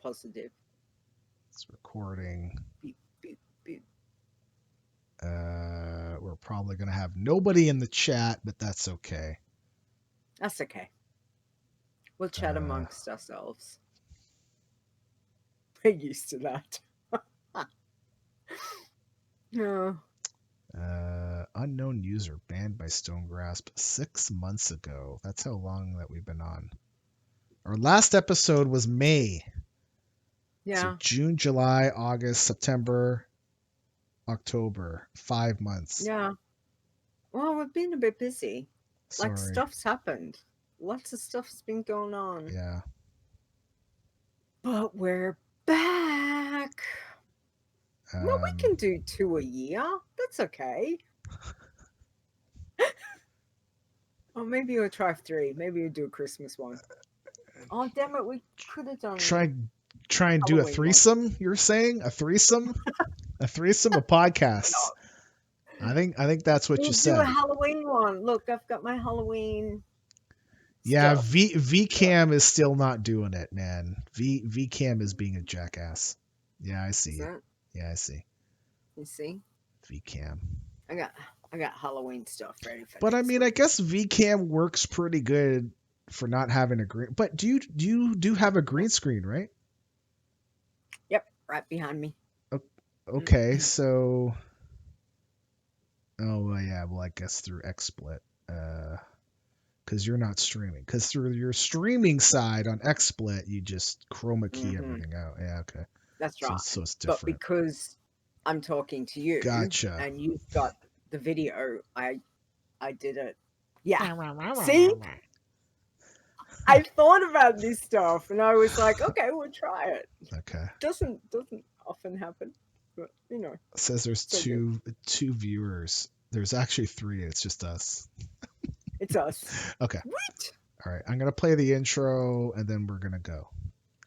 positive. It's recording. Beep, beep, beep. We're probably going to have nobody in the chat, but that's okay. That's okay. We'll chat amongst ourselves. We're used to that. No. Unknown user banned by Stonegrasp 6 months ago. That's how long that we've been on. Our last episode was May. Yeah. So June, July, August, September, October. 5 months. Yeah. Well, we've been a bit busy. Sorry. Like, stuff's happened. Lots of stuff's been going on. Yeah. But we're back. Well, we can do 2 a year. That's okay. Or maybe we'll try 3. Maybe we'll do a Christmas one. Oh, damn it. We could have done... Try and do a Halloween threesome, one. You're saying? A threesome? A threesome of podcasts. No. I think that's what you said. We'll do a Halloween one. Look, I've got my Halloween Yeah, stuff. VCam is still not doing it, man. VCam is being a jackass. Yeah, I see. Yeah, I see. You see? VCam. I got Halloween stuff ready for But I mean, week. I guess VCam works pretty good for not having a green. But do you have a green screen, right? Yep, right behind me. Okay, so. Oh yeah, well I guess through XSplit, because you're not streaming. Because through your streaming side on XSplit, you just chroma key everything out. Yeah, okay. That's right. So it's different. But because I'm talking to you, gotcha, and you've got the video, I did it. Yeah. See, I thought about this stuff, and I was like, okay, we'll try it. Okay. Doesn't often happen, but you know. It says there's two viewers. There's actually 3. It's just us. It's us. Okay. What? All right. I'm gonna play the intro, and then we're gonna go.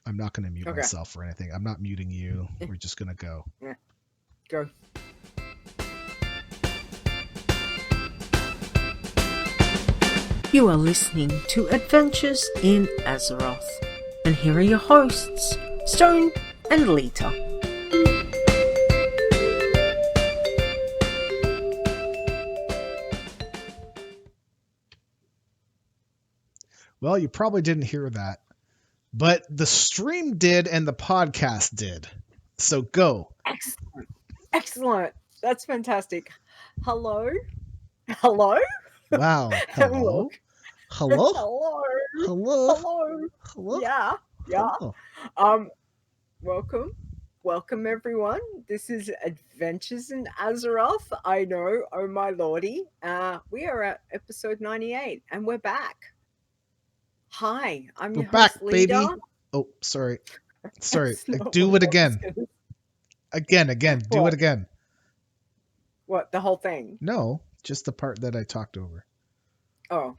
I'm not gonna mute myself or anything. I'm not muting you. We're just gonna go. Yeah. Go. You are listening to Adventures in Azeroth, and here are your hosts, Stone and Leeta. Well, you probably didn't hear that, but the stream did and the podcast did. So go. Excellent. Excellent. That's fantastic. Hello? Hello? Wow. Hello? Hello? Hello? Hello? Hello? Hello? Yeah. Yeah. Hello. Welcome everyone. This is Adventures in Azeroth. I know, oh my lordy. We are at episode 98 and we're back. Hi, I'm your host, back, baby. Leeta. Oh, sorry. Do it again. Again. Do it again. What, the whole thing? No, just the part that I talked over. Oh,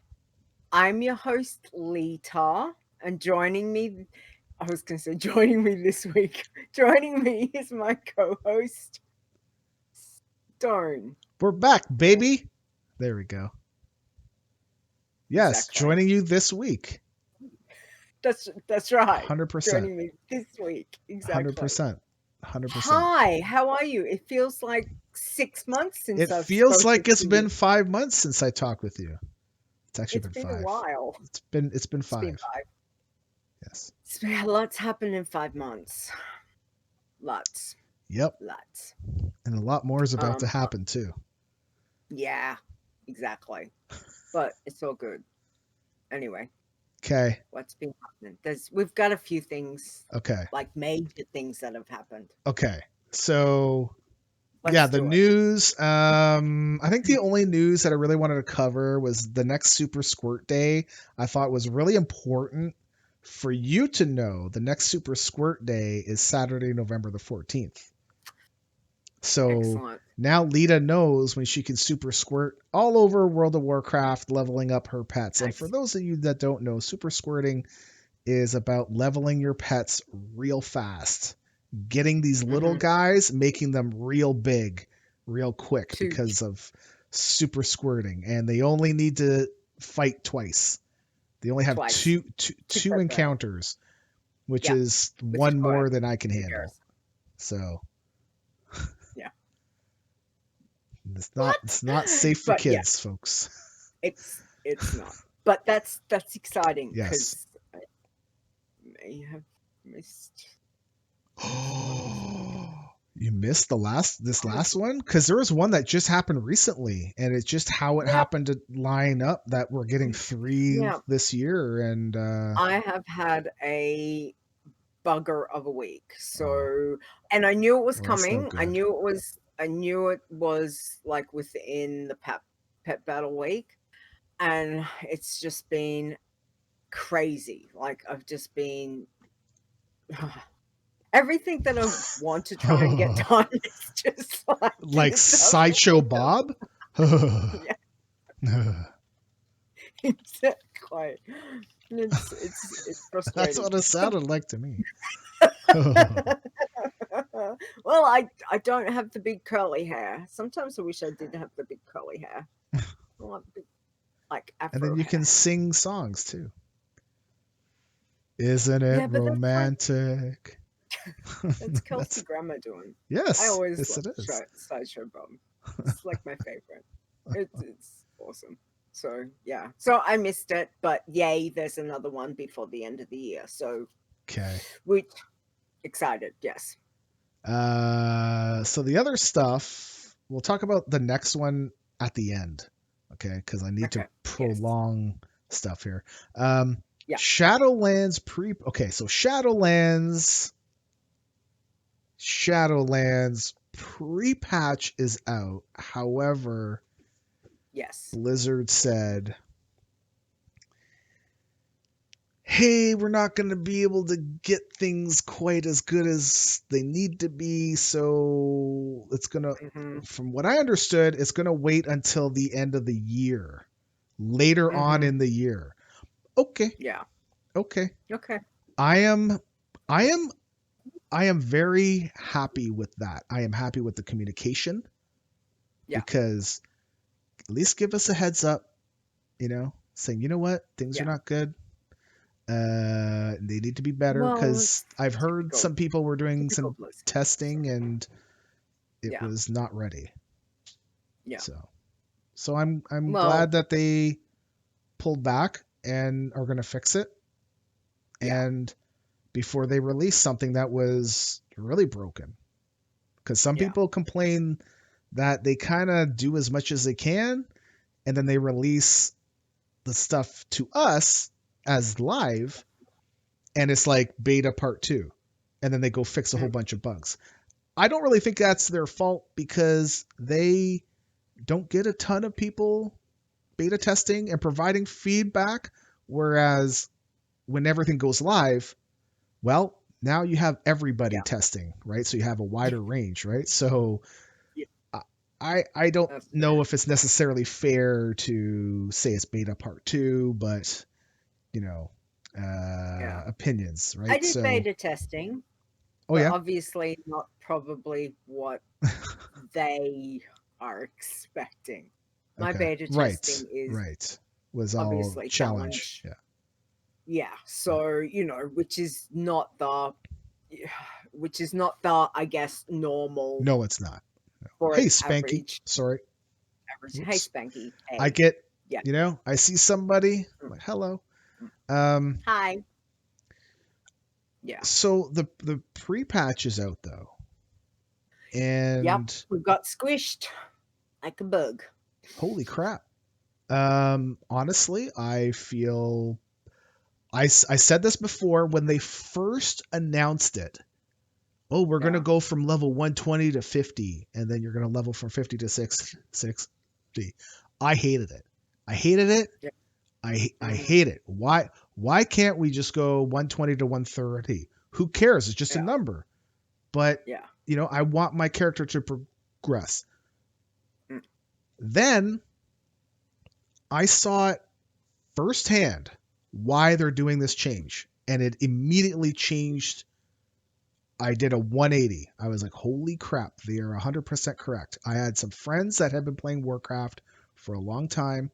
I'm your host, Leeta, and joining me this week. Joining me is my co-host, Stone. We're back, baby. There we go. Yes, exactly. Joining you this week. That's right. 100%. Joining me this week. Exactly. 100%. Hi, how are you? It feels like 6 months since It feels like it's been 5 months since I talked with you. It's actually been 5. It's been a while. It's been 5. It's been 5. Yes. It's been a lot's happened in 5 months. Lots. Yep. Lots. And a lot more is about to happen too. Yeah, exactly. But it's all good. Anyway. Okay. What's been happening? We've got a few things. Okay. Like major things that have happened. Okay. So the news. I think the only news that I really wanted to cover was the next Super Squirt Day. I thought was really important for you to know. The next Super Squirt Day is Saturday, November the 14th. So excellent. Now Leeta knows when she can super squirt all over World of Warcraft, leveling up her pets. And for those of you that don't know, super squirting is about leveling your pets real fast, getting these little guys, making them real big, real quick because of super squirting. And they only need to fight twice. They only have two encounters. which Yeah, is with one Squirt more than I can in handle. comparison. So Yeah. it's What? not safe for But yeah, kids, folks. it's not. But that's exciting Yes. because I may have missed one or something. Oh, you missed this last one? Because there was one that just happened recently, and it's just how it Yep. happened to line up that we're getting 3 Yeah. this year. And I have had a bugger of a week. oh, So, and I knew it was well, that's no coming. good. I knew it was like within the pet battle week, and it's just been crazy. Like I've just been everything that I want to try and get done is just like Like it doesn't. Sideshow Bob? Yeah, it's quite. It's That's frustrating. what it sounded like to me. Well, I don't have the big curly hair. Sometimes I wish I did have the big curly hair. I want big, like And then afro you can hair. sing songs too. Isn't it Yeah, but romantic? that's Kelsey That's Grammer doing. I yes, always yes love it is. Sideshow Bob. It's like my favorite. It's awesome. So yeah, so I missed it, but yay, there's another one before the end of the year. So Okay. we excited. Yes. So the other stuff, we'll talk about the next one at the end, okay? Because I need to Okay. Yes. prolong stuff here. Um, Yeah. Shadowlands pre. Okay, so Shadowlands pre-patch is out. However, Yes. Blizzard said, hey, we're not going to be able to get things quite as good as they need to be. So it's going to, Mm-hmm. from what I understood, it's going to wait until the end of the year, later on Mm-hmm. in the year. Okay. Yeah. Okay. Okay. I am, I am, I am very happy with that. I am happy with the communication Yeah. because at least give us a heads up, saying, you know what, things are Yeah. not good. They need to be better Well, because it's I've heard typical. some people were doing Typical some Blizzard. So testing and it yeah. was not ready. Yeah. So I'm Well, glad that they pulled back and are going to fix it. yeah. And before they release something that was really broken, because some Yeah. people complain that they kind of do as much as they can, and then they release the stuff to us as live, and it's like beta part 2, and then they go fix a whole Mm. bunch of bugs. I don't really think that's their fault because they don't get a ton of people beta testing and providing feedback. Whereas when everything goes live, well, now you have everybody Yeah. testing, right? So you have a wider range, right? So Yeah. I don't That's know if it's necessarily fair to say it's beta part 2, but you know, yeah. opinions, I right? did So, beta testing, oh but yeah, obviously not probably what they are expecting. My okay, beta right, testing is right, was all obviously challenge, challenge. yeah. Yeah. So, which is not the, I guess, normal No, it's not. No. for Hey, an Spanky. Sorry. average. Hey, Whoops. Spanky. I Hey. get, Yeah. I see somebody. I'm Mm, like, hello. mm. Um, Hi. Yeah. so the pre-patch is out though, Yep. and We got squished like a bug. holy crap. Honestly, I feel I said this before when they first announced it. Oh, we're gonna Yeah. go from level 120 to 50, and then you're gonna level from 50 to 60. I hated it. I hated it. Yeah. I Hmm. hate it. Why can't we just go 120 to 130? Who cares? It's just a Yeah. number. But Yeah. I want my character to progress. Mm. Then I saw it firsthand why they're doing this change, and it immediately changed. I did a 180. I was like, holy crap, they are 100% correct. I had some friends that had been playing Warcraft for a long time,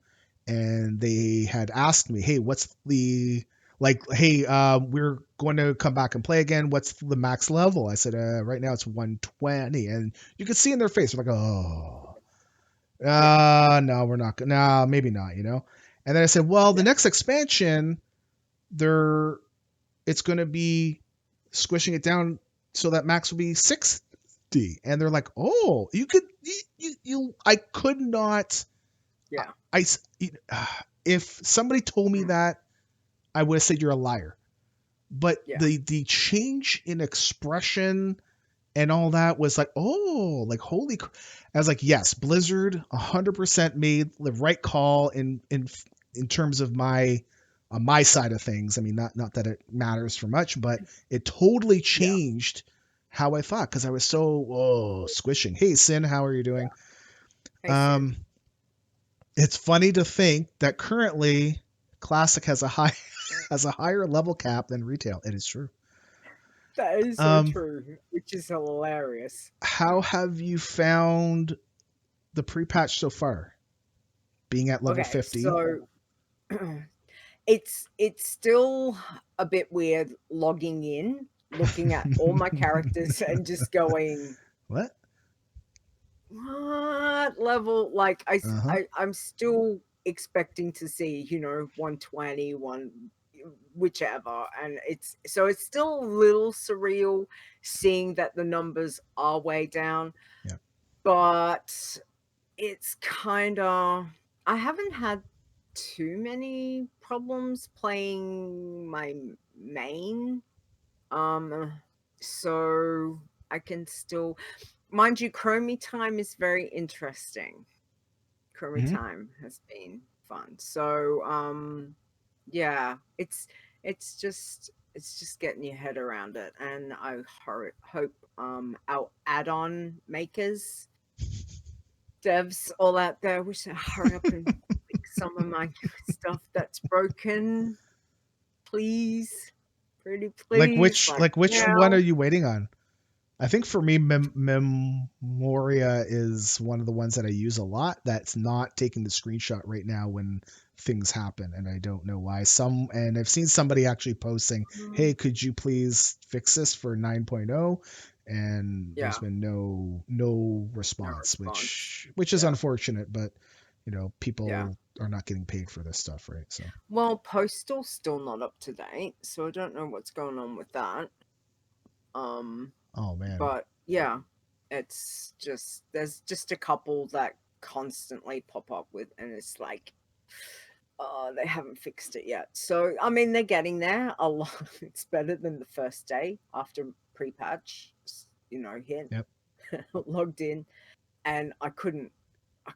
and they had asked me, hey, what's the Like, hey, we're going to come back and play again. What's the max level? I said, right now it's 120, and you could see in their face, they're like, oh, Yeah. no, we're not. No, maybe not. And then I said, well, the Yeah. next expansion, they're it's going to be squishing it down so that max will be 60. And they're like, oh, you could, I could not, Yeah. I, if somebody told me that, I would have said you're a liar. But Yeah. the change in expression and all that was like, oh, like holy. I was like, yes, Blizzard 100% made the right call in terms of my on my side of things. I mean, not that it matters for much, but it totally Yeah. changed how I thought because I was so squishing. Hey, Sin, how are you doing? Hey, Sin. Um, it's funny to think that currently Classic has a high has a higher level cap than retail. It is true. That is so Um, true, which is hilarious. how have you found the pre-patch so far? Being at level Okay, 50. so it's still a bit weird logging in, looking at all my characters and just going, What? what level? Like Uh huh. I'm still expecting to see 120, whichever, and it's still a little surreal seeing that the numbers are way down, Yeah. but it's kind of, I haven't had too many problems playing my main. Um, so I can still, mind you, Chromie time is very interesting. Chromie Hmm. time has been fun. So yeah, it's just getting your head around it, and I hope our add-on makers, devs, all out there, wish to hurry up and fix some of my stuff that's broken, please, pretty Like please, which like like which one are now. you waiting on? I think for me, Memoria is one of the ones that I use a lot. That's not taking the screenshot right now when things happen, and I don't know why. And I've seen somebody actually posting, "Hey, could you please fix this for 9.0?" And there's Yeah, been no no response, response. which is Yeah, unfortunate, but yeah. people are not getting paid for this stuff, right? So, Well, Postal's still not up to date, so I don't know what's going on with that. Um, oh man. but yeah, it's just, there's just a couple that constantly pop up with, and it's like, they haven't fixed it yet. So I mean, they're getting there a lot. It's better than the first day after pre-patch, hit. Yep. Logged in, and I couldn't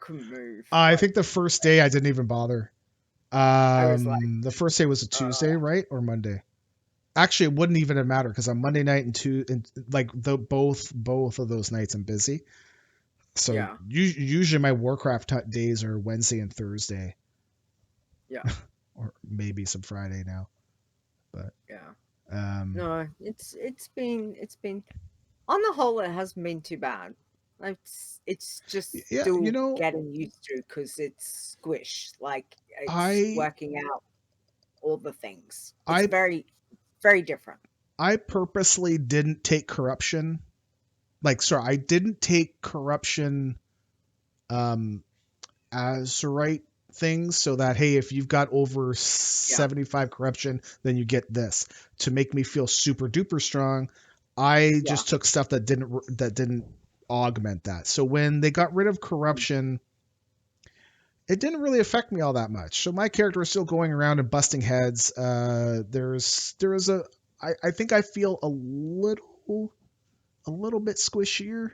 move. I Like think the first day I didn't even bother. I was like, The first day was a Tuesday, right, or Monday? Actually, it wouldn't even matter because on Monday night and like the both of those nights I'm busy. So yeah, usually my Warcraft days are Wednesday and Thursday, yeah, or maybe some Friday now. But yeah. um, No, it's been on the whole, it hasn't been too bad. It's just yeah, still getting used to, because it's squish. Like it's I working out all the things. It's I very, very different. I purposely didn't take corruption. Like, sorry, I didn't take corruption um as the right things so that hey, if you've got over Yeah, 75 corruption, then you get this to make me feel super duper strong. I yeah, just took stuff that didn't augment that. So when they got rid of corruption, it didn't really affect me all that much. So my character is still going around and busting heads. There is I think I feel a little bit squishier,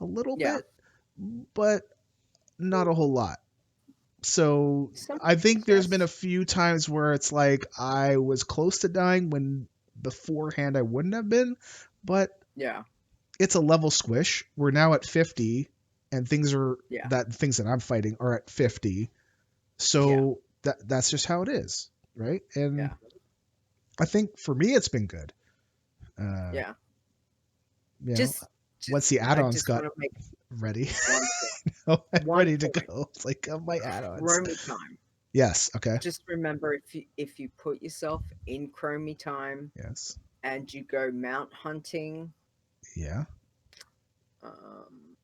a little yeah. bit, but not a whole lot. So Some, I think there's been a yes, few times where it's like I was close to dying when beforehand I wouldn't have been, but yeah, it's a level squish. We're now at 50 and yeah, things that I'm fighting are at 50. yeah, So that's just how it is, right? And yeah, I think for me it's been good. Uh, yeah. you know, Just, once just, the I add-ons just got want to make ready, one thing, I'm one ready to point. go. It's like my add-ons. Romy time. Yes. Okay. Just remember, if you put yourself in Chromie time Yes. and you go mount hunting, Yeah. um,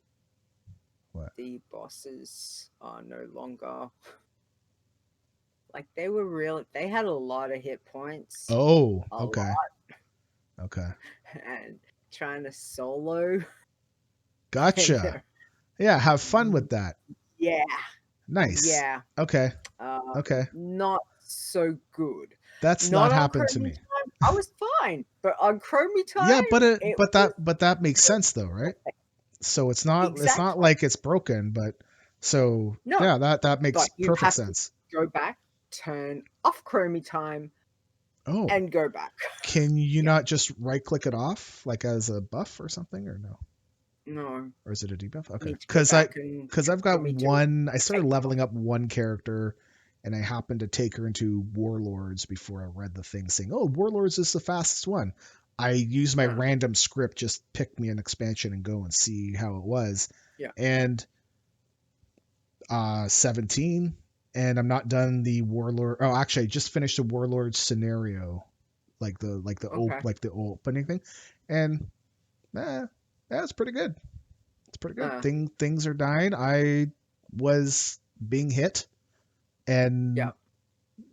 What? the bosses are no longer like they were real. They had a lot of hit points, Oh. a Okay. lot, Okay. and trying to solo. Gotcha. They're- Yeah. Have fun with that. yeah, Nice. yeah, Okay. Okay. not so good. That's Not not on happened to Chromie me. time, I was fine, but on Chromie Yeah, time, it was but that makes sense though, right? So it's not exactly like it's broken, but so no. yeah, that makes But you perfect have to sense. go back, turn off Chromie time, Oh, and go back. can you Yeah, not just right click it off like as a buff or something or no? no, Or is it a debuff? Okay. need to go back and Cuz I've for got me to one I started take them off. leveling up one character and I happened to take her into Warlords before I read the thing saying, "Oh, Warlords is the fastest one." I used my Yeah, random script, just pick me an expansion and go and see how it was. yeah. And 17, and I'm not done the Warlord. Oh, actually, I just finished the Warlord scenario, Okay. like the opening thing, and that's pretty good. It's pretty good. Uh, Things are dying. I was being hit and yeah,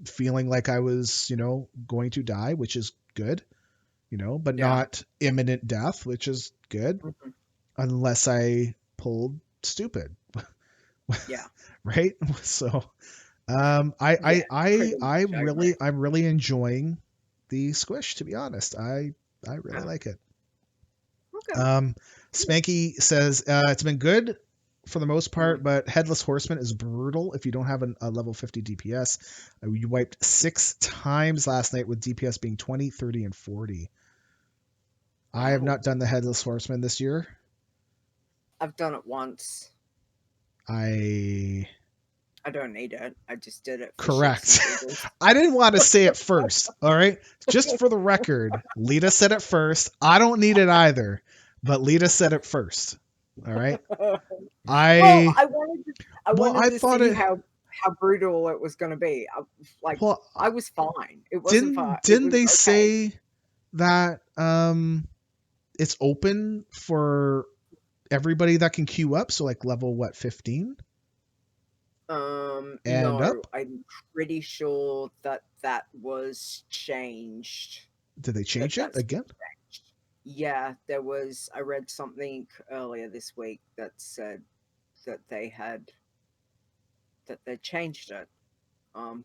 feeling like I was, going to die, which is good, but yeah. not imminent death, which is good, Mhm. unless I pulled stupid, Yeah, right? So, yeah. Pretty much. I agree. I'm really enjoying the squish. To be honest, I really Yeah. like it. Okay. Um, Spanky says it's been good for the most part, Mm. but Headless Horseman is brutal if you don't have a level 50 DPS. You wiped 6 times last night with DPS being 20, 30, and 40. I have Oh, not done the Headless Horseman this year. I've done it once. I I don't need it. I just did it for shits and Correct. giggles. I didn't want to say it first. All right. Just for the record, Leeta said it first. I don't need it either, but Leeta said it first. All right. Well, I I well, wanted I to thought see it. how brutal it was going to be. Like Well, I was fine. It wasn't fine. It didn't was they okay. say that it's open for everybody that can queue up? So like level what 15 and No, up? I'm pretty sure that that was changed. Did they That change it that's been again? changed. Yeah, there was. I read something earlier this week that said that they changed it.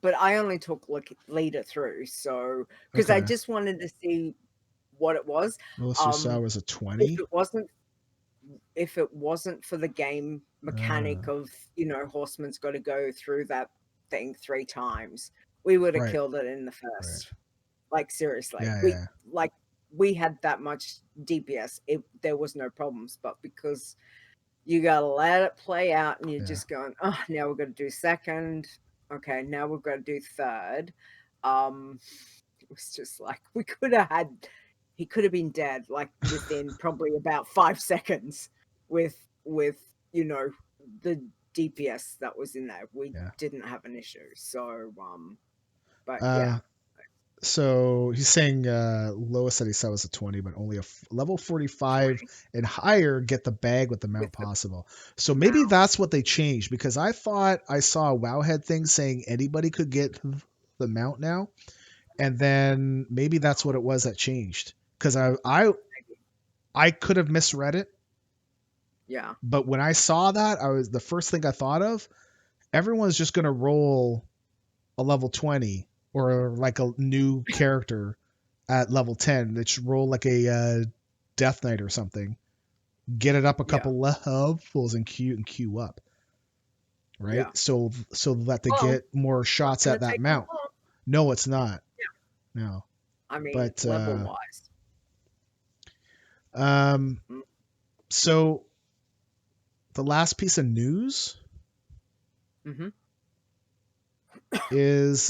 But I only took Leader through, so because I Okay. just wanted to see what it was. Most you saw Um, was a if 20. it wasn't for the game mechanic Uh, of Horseman's got to go through that thing 3 times, we would have right. killed it in the Right. first. Like seriously, Yeah. we Yeah. like we had that much DPS. There was no problems, but because you gotta let it play out, and you're Yeah. just going, oh, now we're gonna do second. Okay, now we're gonna do third. Um, it was just like we could have had. He could have been dead like within probably about 5 seconds with the DPS that was in there. We Yeah. didn't have an issue. So but yeah, Uh, so he's saying lowest that he saw was a 20, but only level 45 20 and higher get the bag with the with mount the possible. So maybe mount. that's what they changed because I thought I saw a Wowhead thing saying anybody could get the mount now, and then maybe that's what it was that changed because I could have misread it, Yeah, but when I saw that, I was the first thing I thought of. Everyone's just gonna roll a level 20 or like a new character at level 10 that should roll like a Death Knight or something, get it up a yeah, couple levels and queue up, right? yeah. So that they Well, get more not shots gonna at that take them mount. long. No, it's not. No, I mean, but level wise. um, Mm. so the last piece of news Mhm. is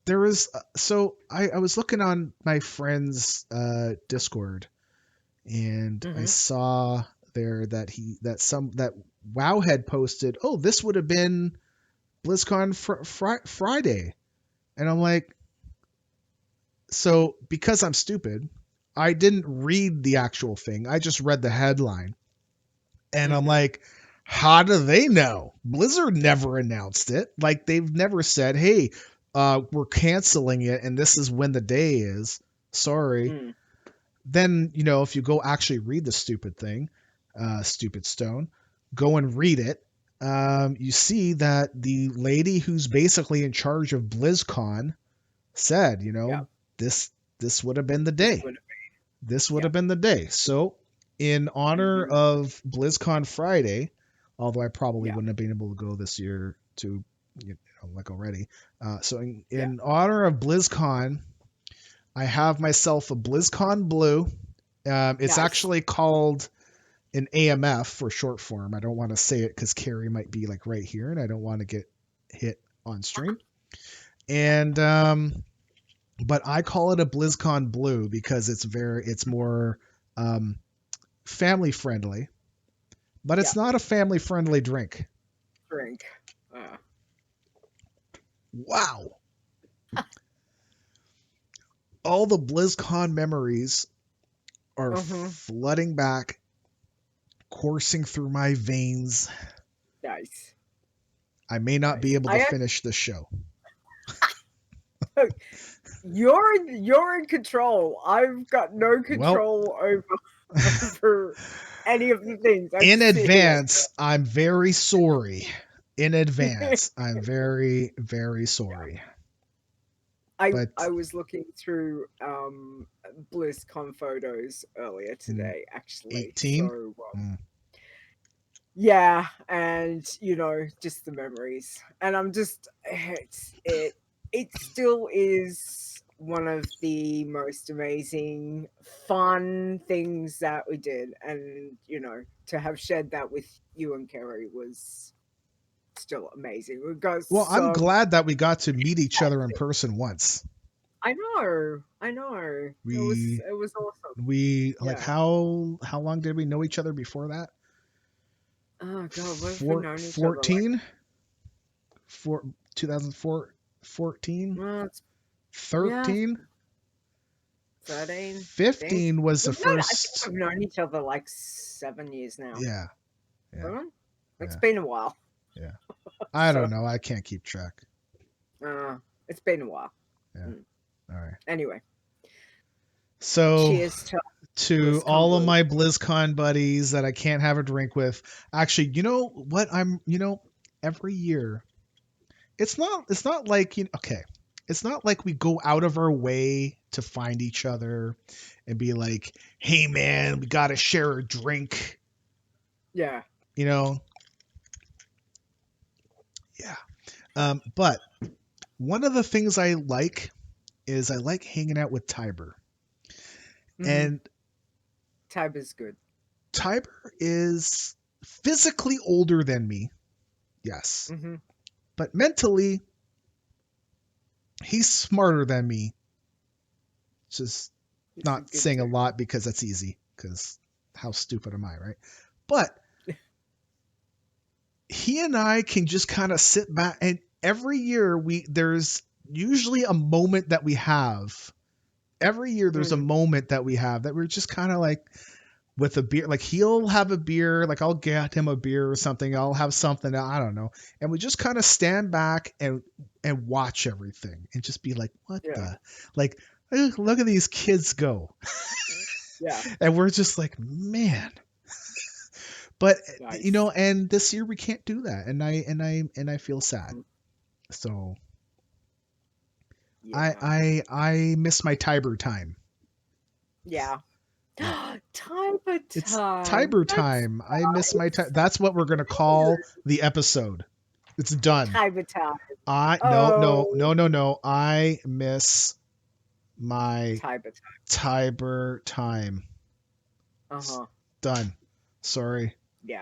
there was so I was looking on my friend's Discord and I Mhm. saw there that that Wowhead posted, oh, this would have been BlizzCon Friday. And I'm like, so because I'm stupid, I didn't read the actual thing. I just read the headline. And I'm Mhm. like, how do they know? Blizzard never announced it. Like, they've never said, hey, we're canceling it and this is when the day is. Sorry. Mm. Then, if you go actually read the stupid thing, Stupid Stone, go and read it. You see that the lady who's basically in charge of BlizzCon said, Yeah. this would have been the This day. would. This would Yeah. have been the day. So, in honor Mhm. of BlizzCon Friday, although I probably Yeah. wouldn't have been able to go this year to, like already. So, Yeah. in honor of BlizzCon, I have myself a BlizzCon Blue. It's Nice. actually called an AMF for short form. I don't want to say it because Carrie might be like right here, and I don't want to get hit on stream. And but I call it a BlizzCon Blue because it's more um, family friendly, but Yeah. it's not a family friendly drink. Drink. Uh, Wow. All the BlizzCon memories are mhm. flooding back, coursing through my veins. Nice. I may not be Nice. able to finish this show. You're in control. I've got no Well, control over any of the things I'm in seeing. advance, I'm very sorry. In advance, I'm very, very sorry. I But was looking through BlizzCon photos earlier in today, actually. 18, So mm, yeah, and just the memories, and I'm just it still is one of the most amazing, fun things that we did, and to have shared that with you and Kerry was still amazing. We got well, I'm so glad that we got to meet each other in person once. I know. We It was awesome. we like Yeah. how long did we know each other before that? Oh God, what have we known each other like? 14, 2004, 14, Well, it's yeah, 13, 13, 15. 15 was the I think first. we've known each other like 7 years now. Yeah, yeah, 7? It's yeah, been a while. yeah. I So, don't know. I can't keep track. uh, it's been a while. Yeah. Mm. All right. Anyway, So cheers to to BlizzCon all of Blue. my BlizzCon buddies that I can't have a drink with. Actually, you know what? Every year, it's not like, okay, it's not like we go out of our way to find each other and be like, hey man, we got to share a drink, Yeah. you know? Yeah. But one of the things I like is I like hanging out with Tiber. Mm-hmm. And Tiber's good. Tiber is physically older than me. Yes. Mm-hmm. But mentally, he's smarter than me. Just This is not good saying a too. lot because that's easy, because how stupid am I, right? But he and I can just kind of sit back, and every year there's usually a moment that we have. Every year there's a Mm. moment that we have that we're just kind of like with a beer. Like he'll have a beer, like I'll get him a beer or something. I'll have something, I don't know. And we just kind of stand back and watch everything and just be like, what Yeah. the like look at these kids go. Yeah. And we're just like, man. But Nice. and this year we can't do that, and I feel sad. Mm. So I Yeah. I I miss my Tiber time. Yeah. Yeah, Tiber it's time. Tiber That's time. I miss my time. nice. That's what we're gonna call the episode. It's done. Tiber time. I no no Oh, no no no. I miss my Tiber time. Tiber time. It's Uh-huh. done. Sorry. Yeah.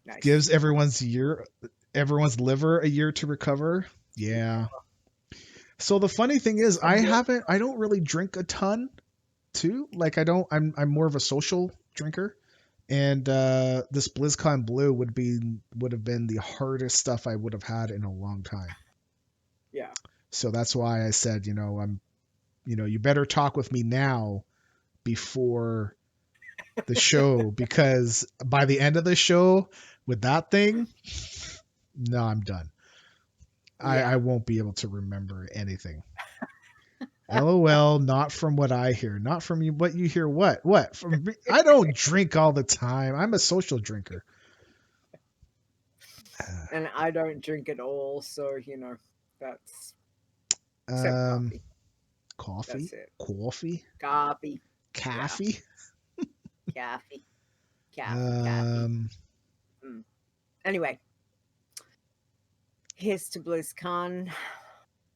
Nice. Gives everyone's liver a year to recover. Yeah. So the funny thing is, I don't really drink a ton too. Like I'm more of a social drinker. And this BlizzCon Blue would have been the hardest stuff I would have had in a long time. Yeah. So that's why I said, you better talk with me now before the show, because by the end of the show with that thing, no, I'm done. I Yeah. won't be able to remember anything. LOL, not from what I hear. Not from you. What you hear? What? What? From me? I don't drink all the time. I'm a social drinker. And I don't drink at all, so that's except Um, coffee. coffee, That's it. coffee, Coffee. Yeah. coffee. Coffee. Coffee. Um, Mm. Anyway, here's to BlizzCon.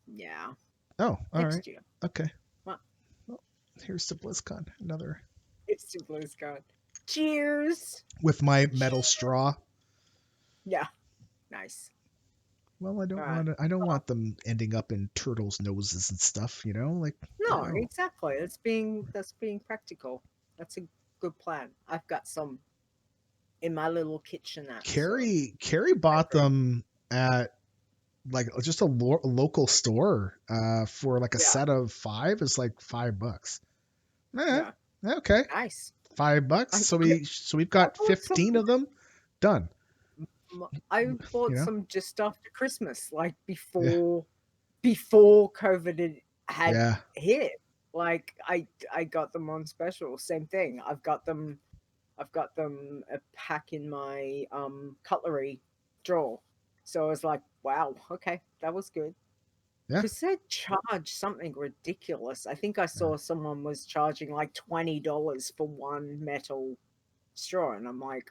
Yeah. oh, all right. Next year. Okay. Well, Well, here's to BlizzCon. Another here's to BlizzCon. Cheers. with my metal straw. Yeah. Nice. Well, I All don't right. want to. I don't want them ending up in turtles' noses and stuff. Like No, no. exactly. That's being practical. That's a good plan. I've got some in my little kitchenette. So Carrie bought them at like just a local store for like a yeah, set of 5. It's like $5. Eh, yeah, okay, nice. $5. I So we've I got bought 15 some. of them done. I You bought know, some just after Christmas, like yeah, before COVID had yeah, hit. Like I got them on special. Same thing. I've got them a pack in my cutlery drawer. So I was like, wow, okay, that was good. yeah. Because they charge something ridiculous. I think I saw someone was charging like $20 for one metal straw, and I'm like,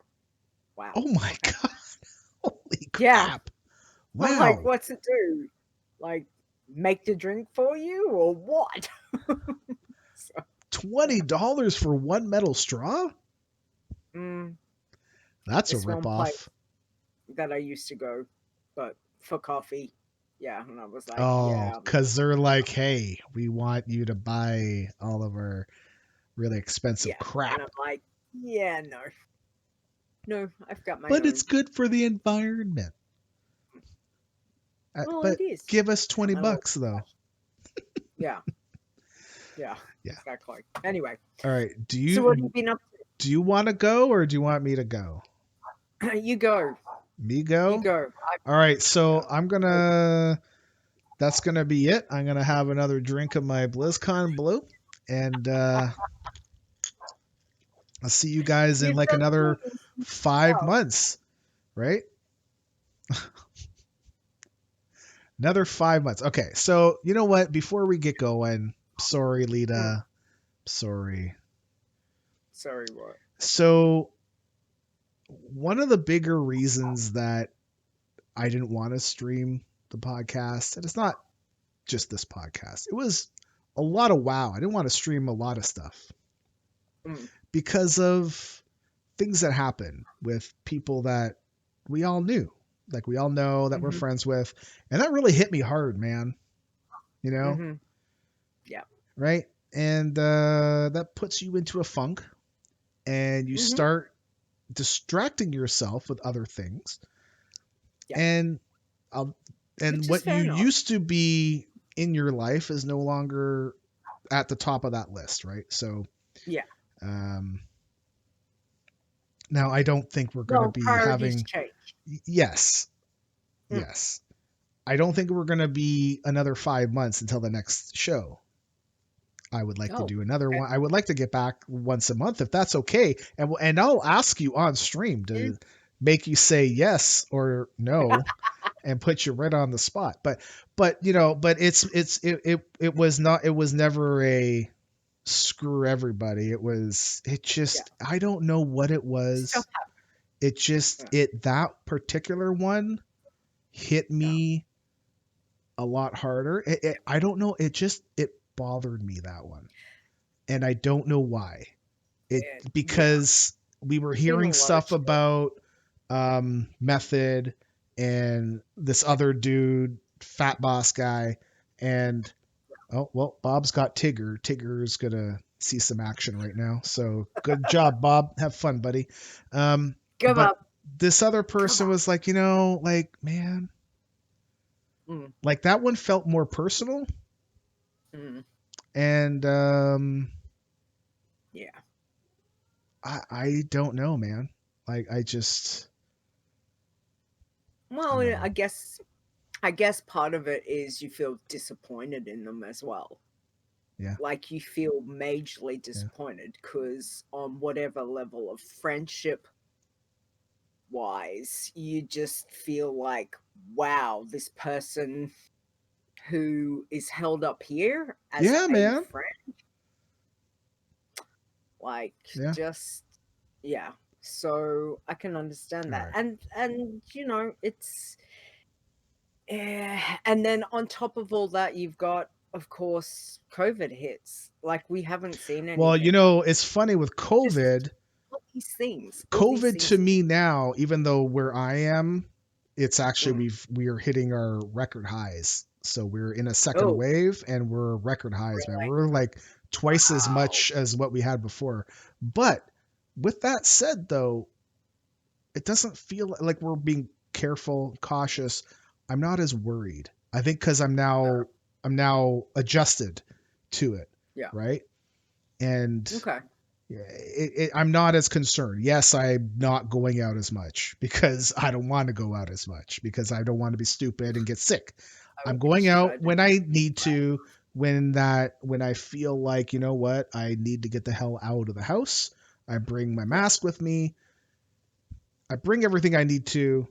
wow, Oh my okay, god! Holy yeah. crap! I'm like, Wow, what's it do? Like, make the drink for you or what? So, yeah. $20 for one metal straw? Mm, That's a it's one place ripoff. that I used to go, but for coffee, yeah. And I was like, Oh, yeah, because they're like, hey, we want you to buy all of our really expensive yeah. And crap, I'm like, yeah, no, no, I've got my but it's own. good for the environment. Well, But it is. give us Got 20 my little bucks though. yeah, yeah, Yeah. exactly. Anyway, All right. so what have you been up Do you want to go or do you want me to go? to? You go, Me you go? go. All right. Yeah, So that's gonna be it. I'm gonna have another drink of my BlizzCon Blue, and I'll see you guys in you've like done another good. 5 months, right? Another 5 months. Okay. So you know what? Before we get going, sorry, Mm, Leeta. Sorry. sorry, what? So one of the bigger reasons that I didn't want to stream the podcast, and it's not just this podcast. It was a lot of WoW. I didn't want to stream a lot of stuff Mm, because of things that happen with people that we all knew, like we all know that we're mm-hmm, friends with, and that really hit me hard, man. You know, mm-hmm. Yeah. right? And that puts you into a funk, and you Mm-hmm. start distracting yourself with other things, Yeah. and I'll, and Which is what fair you enough. used to be in your life is no longer at the top of that list, right? So Yeah. um, now I don't think we're going to Well, be priorities having. change. Yes, Mm. yes. I don't think we're going to be another 5 months until the next show. I would like to Oh, do another okay. one. I would like to get back once a month if that's okay, and I'll ask you on stream Mm. to make you say yes or no and put you right on the spot. But it was not, it was never a screw everybody. It Yeah. just, I don't know what it Stuff was. It just, happens. that particular one hit Yeah. me a lot harder. Yeah. I don't know. It bothered me, that one. And I don't know why. It, Yeah. because we were There's been a hearing lot of stuff shit. about Method and this other dude, Fat Boss guy, and Oh, well, Bob's got Tigger. Tigger's going to see some action right now. So good job, Bob. Have fun, buddy. Give But up. this other Come person on. was like, like, man, Mm, like that one felt more personal. mm, And yeah. I don't know, man. Like, I Well, don't I know. guess I guess part of it is you feel disappointed in them as well. Yeah. Like you feel majorly Yeah. disappointed because on whatever level of friendship wise, you just feel like, wow, this person who is held up here as Yeah, a man. friend, like Yeah. just yeah. So I can understand All that. right. And it's and then on top of all that, you've got, of course, COVID hits. Like we haven't seen Well, anything. it's funny with Just COVID. all these COVID to things. me now, even though where I am, it's actually Mm. we are hitting our record highs. So we're in a second Oh, wave and we're record highs, man. really? We're like twice as Wow. much as what we had before. But with that said, though, it doesn't feel like we're being careful, cautious. I'm not as worried. I think because No. I'm now adjusted to it, Yeah. right? And Okay. I'm not as concerned. Yes, I'm not going out as much because I don't want to go out as much because I don't want to be stupid and get sick. I I'm going wish out I when didn't. I need to, when I feel like, you know what, I need to get the hell out of the house. I bring my Yeah. mask with me. I bring everything I need to,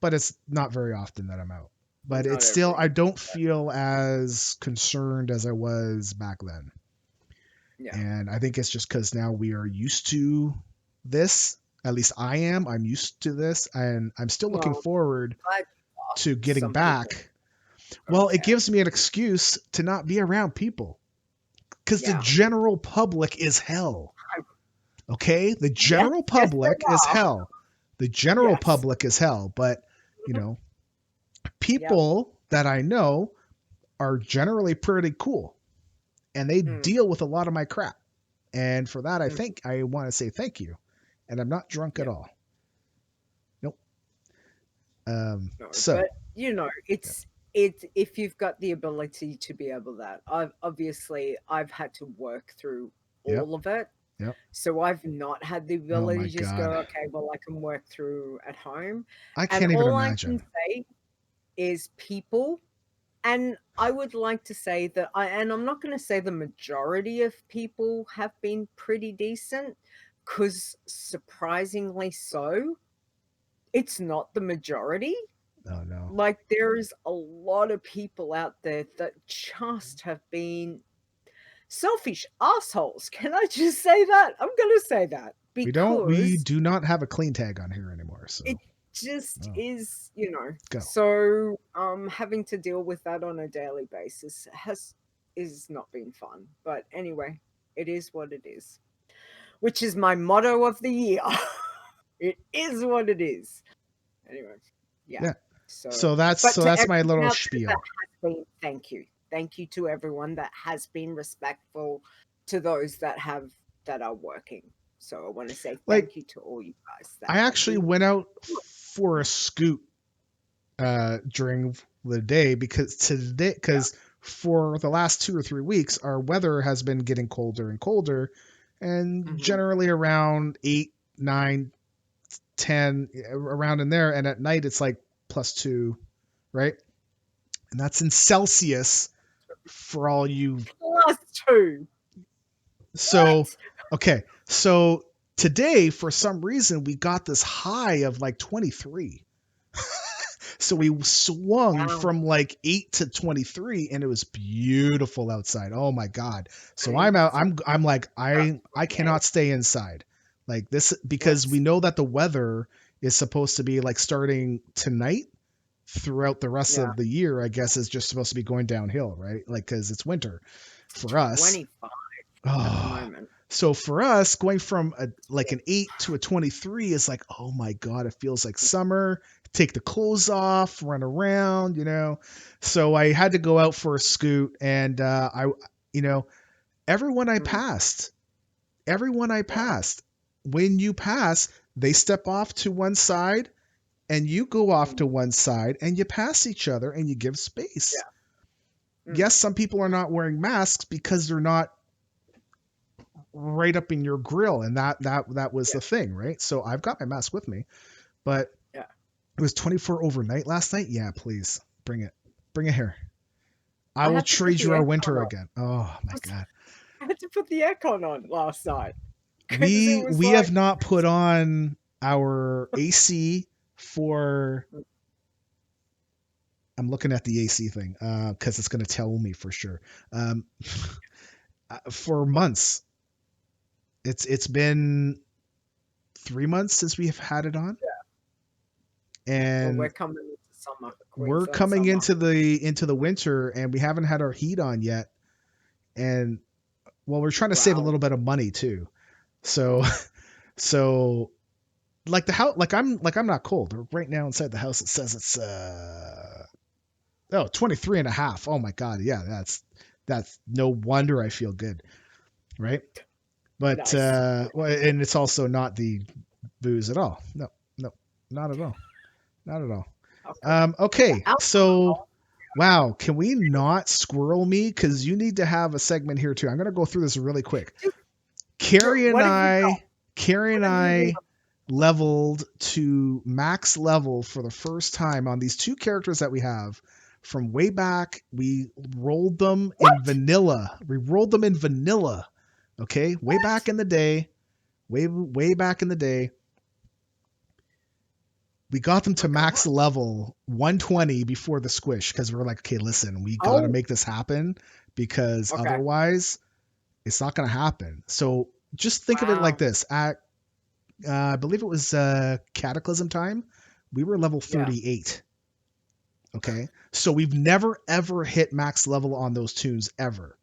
but it's not very often that I'm out. But Not it's still, I every. don't feel as concerned as I was back then. Yeah. And I think it's just because now we are used to this. At least I am. I'm used to this. And I'm still looking Well, forward glad to getting some people back. are Well, it okay. gives me an excuse to not be around people because the Yeah. general public is hell. Okay? The Yes. general Yes, they public is are. hell. The general Yes. public is hell. But, you Mhm. know, Yep. people that I know are generally pretty cool and they Mm. deal with a lot of my crap. And for that, Mm. I want to say thank you. And I'm not drunk at Yep. all. Nope. No, So, but yeah, it's if you've got the ability to be able that. I've had to work through yep, all of it. yep. So I've not had the Oh my ability to just go, God. okay, well, I can work through at home. I And can't even all I can imagine. say is people. And I would like to say that and I'm not going to say the majority of people have been pretty decent, because surprisingly so, it's not the majority. Oh no. Like, there is a lot of people out there that just have been selfish assholes. Can I just say that? I'm going to say that We because do not have a clean tag on here anymore. it So, just oh, is. go. So having to deal with that on a daily basis has is not been fun. But anyway, it is what it is, which is my motto of the year. It is what it is. Anyway, yeah. Yeah. So, So but to that's my everyone little out there that spiel. has been, thank you. Thank you to everyone that has been respectful to those that are working. So I want to say Like, thank you to all you guys that I have actually been. went out for a scoot during the day Yeah. because for the last 2 or 3 weeks our weather has been getting colder and colder, and Hmm. generally around 8, 9, 10 around in there, and at night it's like +2, right? And that's in Celsius for all you. Plus two. So What? okay, so today for some reason we got this high of like 23. So we swung Wow. from like 8 to 23 and it was beautiful outside. Oh my god. So I'm out Amazing. I'm like That's I amazing. cannot stay inside. Like this because we That's know that the weather is supposed to be like starting tonight throughout the rest yeah. of the year, I guess is just supposed to be going downhill, right? Like cuz it's winter for us. 25 at the Oh. moment. So for us, going from like Yeah. an 8 to a 23 is like, oh my god, it feels like summer. take the clothes off, run around, you know. So I had to go out for a scoot, and you know, everyone I Mm. passed, everyone I Wow. passed, when you pass, they step off to one side, and you go off to Mm. one side, and you pass each other, and you give space. Yeah. Mm. Yes, some people are not wearing masks because they're not right up in your grill, and that was Yeah. the thing, right? So I've got my mask with me, but Yeah. it was 24 overnight last night. Yeah, please bring it here. I I will had to put trade the you our aircon winter on. again. Oh my god, I had to put the aircon on last night because it was we have like, not put on our AC for. I'm looking at the AC thing because it's going to tell me for sure. Um, for months, it's been 3 months since we have had it on, well, and we're coming into summer, we're Queensland coming summer. into the winter, and we haven't had our heat on yet. And well, we're trying to save a Wow. little bit of money too. So so like the house, like I'm not cold. Right now inside the house it says it's 23 and a half. Oh my god, yeah, that's no wonder I feel good, right? But Nice. well, and it's also not the booze at all. No, no, not at all. Not at all. Okay. The Okay, so alcohol. wow, can we not squirrel me? Because you need to have a segment here too. I'm gonna go through this really quick. Just, Carrie and what have you got? I, Carrie and What have you been I leveled to max level for the first time on these two characters that we have from way back. We rolled them in What? vanilla. We rolled them in vanilla. Okay, way back What? in the day, way back in the day. We got them Oh to my max God. level 120 before the squish because we were like, okay, listen, we got to Oh, make this happen because okay. otherwise it's not going to happen. So just think of it like Wow. this: at I believe it was Cataclysm time, we were level Yeah. 38. Okay, so we've never ever hit max level on those tunes ever.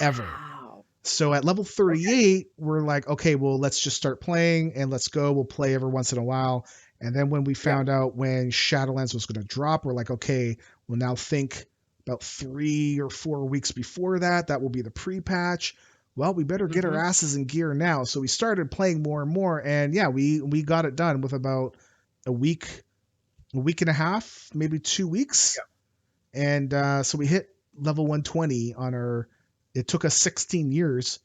Wow. So at level Okay. 38, we're like, okay, well, let's just start playing and let's go. We'll play every once in a while. And then when we Yeah. found out when Shadowlands was going to drop, we're like, okay, we'll now think about 3 or 4 weeks before that. That will be the pre-patch. Well, we better get our Mm-hmm. asses in gear now. So we started playing more and more. And yeah, we got it done with about a week and a half, maybe 2 weeks. Yeah. And so we hit level 120 on our. It took us 16 years,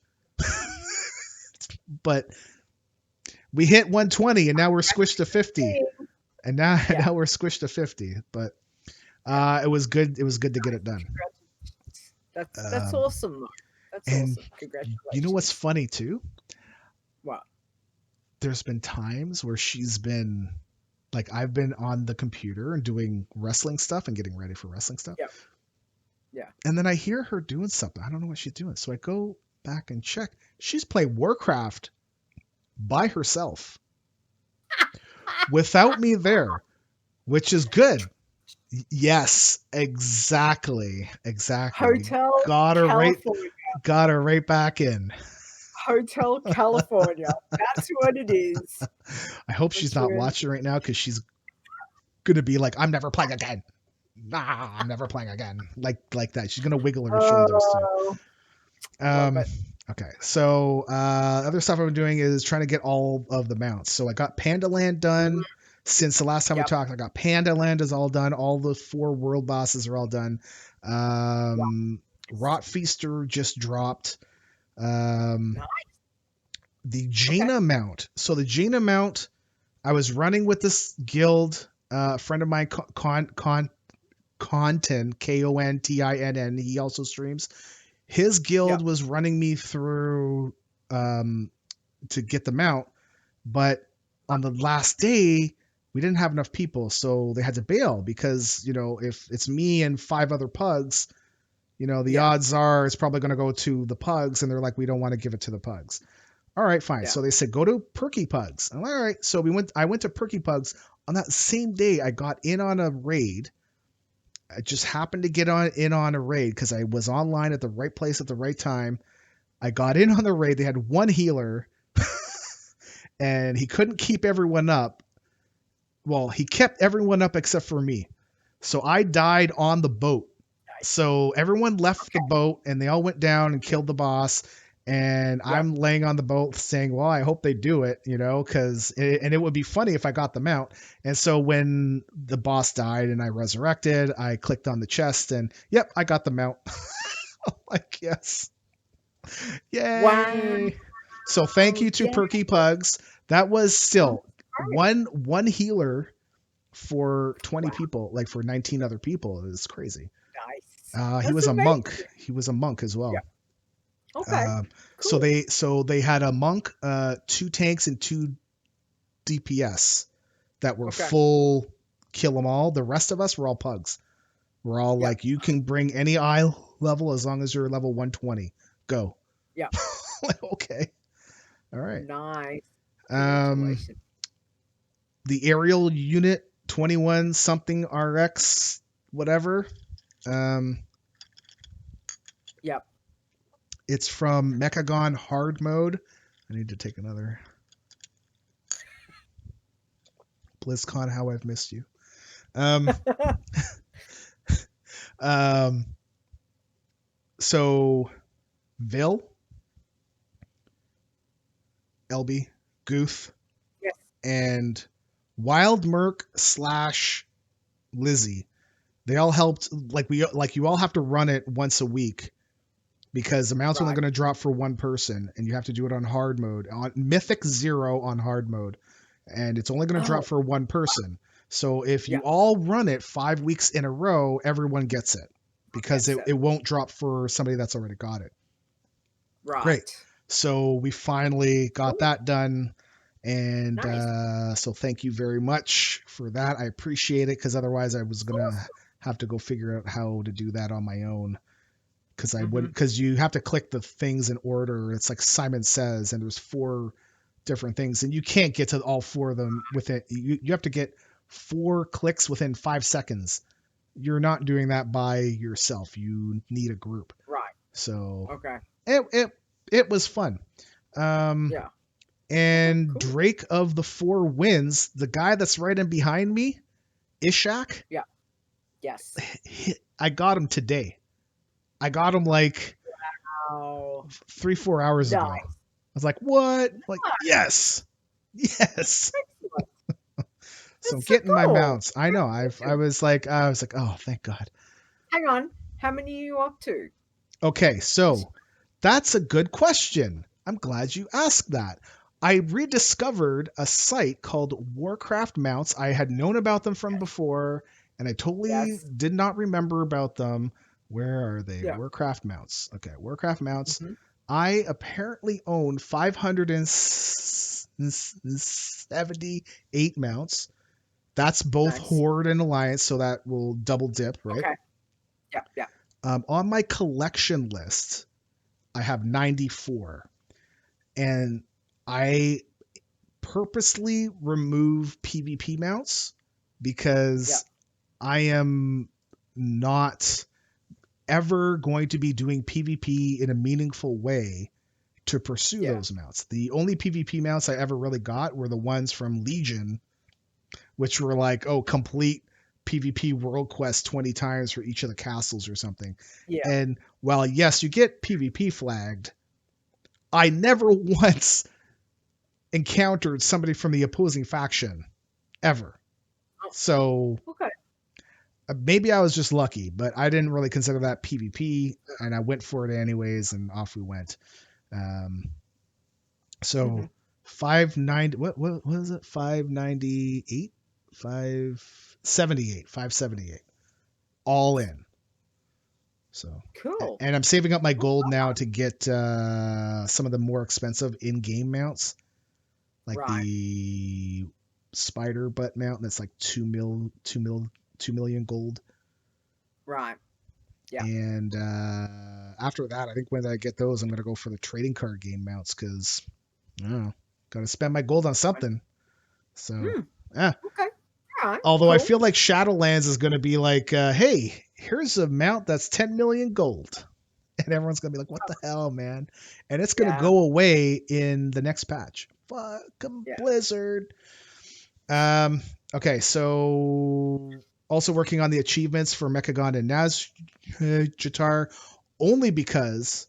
but we hit 120, and now we're squished to 50, and now Yeah. now we're squished to 50. But Yeah. it was good. It was good to get it done. Congratulations. That's Um, awesome, though. That's and awesome. you know what's Congratulations. funny too? Wow. There's been times where she's been like I've been on the computer and doing wrestling stuff and getting ready for wrestling stuff, Yeah. Yeah. and then I hear her doing something. I don't know what she's doing, so I go back and check. She's playing Warcraft by herself without me there, which is good. Yes, exactly. Exactly. We Hotel got her right California. got her right back in. Hotel California. That's what it is. I hope she's That's not where. watching right now because she's gonna be like, I'm never playing again. Nah, I'm never playing again. Like that. She's gonna wiggle her shoulders too. Oh, love Um it. okay. So other stuff I'm doing is trying to get all of the mounts. So I got Pandaland done. Mhm. Since the last time we Yep. talked, I got Pandaland is all done. All the 4 world bosses are all done. Wow. Rot Feaster just dropped. Um, Nice. the Okay. Jaina mount. So the Jaina mount, I was running with this guild. A friend of mine, Contin, Kontinn. He also streams. His guild Yep. was running me through um, to get the mount, but on the last day we didn't have enough people, so they had to bail because if it's me and 5 other pugs, the Yeah. odds are it's probably going to go to the pugs, and they're like, we don't want to give it to the pugs. All right, fine. Yeah. So they said go to Perky Pugs. I'm like, all right. So I went to Perky Pugs. On that same day, I got in on a raid. I just happened to get in on a raid because I was online at the right place at the right time. I got in on the raid. They had one healer, and he couldn't keep everyone up. well, he kept everyone up except for me. So I died on the boat. Nice. So everyone left the Okay. boat and they all went down and killed the boss. And Yep. I'm laying on the boat saying, well, I hope they do it, and it would be funny if I got them out. And so when the boss died and I resurrected, I clicked on the chest and, yep, I got them out. I'm like, yes. Wow. Yay. So thank you to Yeah. Perky Pugs. That was Oh, still great. one healer for 20 Wow. people, like for 19 other people. It was crazy. Nice. He That's was a monk. amazing. He was a monk as well. Yeah. Okay. So Cool. they had a monk, 2 tanks, and 2 DPS that were Okay. full kill them all. The rest of us were all pugs. We're all Yeah. like, you can bring any eye level as long as you're level 120. Go. Yeah. Like, okay. All right. Nice. Um, Congratulations. the aerial unit 21 something RX, whatever. Um, Yep. it's from Mechagon hard mode. I need to take another. BlizzCon, how I've missed you. Um, um, so Vil, LB, Goof, Yes. and Wild Merc / Lizzie. They all helped. Like you all have to run it once a week because the mount's only Right. going to drop for one person, and you have to do it on hard mode, on Mythic 0 on hard mode, and it's only going to drop Oh, for one person. So if you yeah. all run it 5 weeks in a row, everyone gets it because Gets it, it. it won't drop for somebody that's already got it. Great. Right. So we finally got Cool. that done. And Nice. so thank you very much for that. I appreciate it because otherwise I was going to Awesome. have to go figure out how to do that on my own because I Mm-hmm. wouldn't, because you have to click the things in order. It's like Simon Says, and there's 4 different things, and you can't get to all 4 of them within. You have to get 4 clicks within 5 seconds. You're not doing that by yourself. You need a group. Right. So Okay. it was fun. Um, Yeah. Okay. and Cool. Drake of the 4 Winds, the guy that's right in behind me, Ishak, Yeah. Yes. I got him today. I got him like Oh. 3-4 hours ago. I Nice. was like, what? Like, yes. Yes. Excellent. So I'm That's so getting my cool. mounts. I know. I was like, oh, thank God. Hang on. How many are you up to? Okay, so that's a good question. I'm glad you asked that. I rediscovered a site called Warcraft Mounts. I had known about them from before, and I totally Yes. did not remember about them. Where are they? Yeah. Warcraft Mounts. Okay, Warcraft Mounts. Mm-hmm. I apparently own 578 mounts. That's both Nice. Horde and Alliance, so that will double dip, right? Okay. Yeah. Yeah. On my collection list, I have 94. And I purposely remove PvP mounts Yeah. because I am not ever going to be doing PvP in a meaningful way to pursue Yeah. those mounts. The only PvP mounts I ever really got were the ones from Legion, which were like, oh, complete PvP world quest 20 times for each of the castles or something. Yeah. And while, yes, you get PvP flagged, I never once encountered somebody from the opposing faction ever. Oh, So okay. maybe I was just lucky, but I didn't really consider that PvP, and I went for it anyways, and off we went. Um, Mm-hmm. so 590, what was it? 598, 578, all in. So, Cool. and I'm saving up my Oh, gold now to get some of the more expensive in-game mounts, like right. the spider butt mount that's like 2 million gold. Right. Yeah. And after that, I think when I get those, I'm gonna go for the trading card game mounts because I don't know, gotta spend my gold on something. So, Hmm. yeah. Okay. All right. Although I Cool. feel like Shadowlands is gonna be like, hey, here's a mount that's 10 million gold, and everyone's gonna be like, what the hell, man? And it's gonna Yeah. go away in the next patch. Fuck 'em, Yeah. Blizzard. Um, Okay, so also working on the achievements for Mechagon and Nazjatar, only because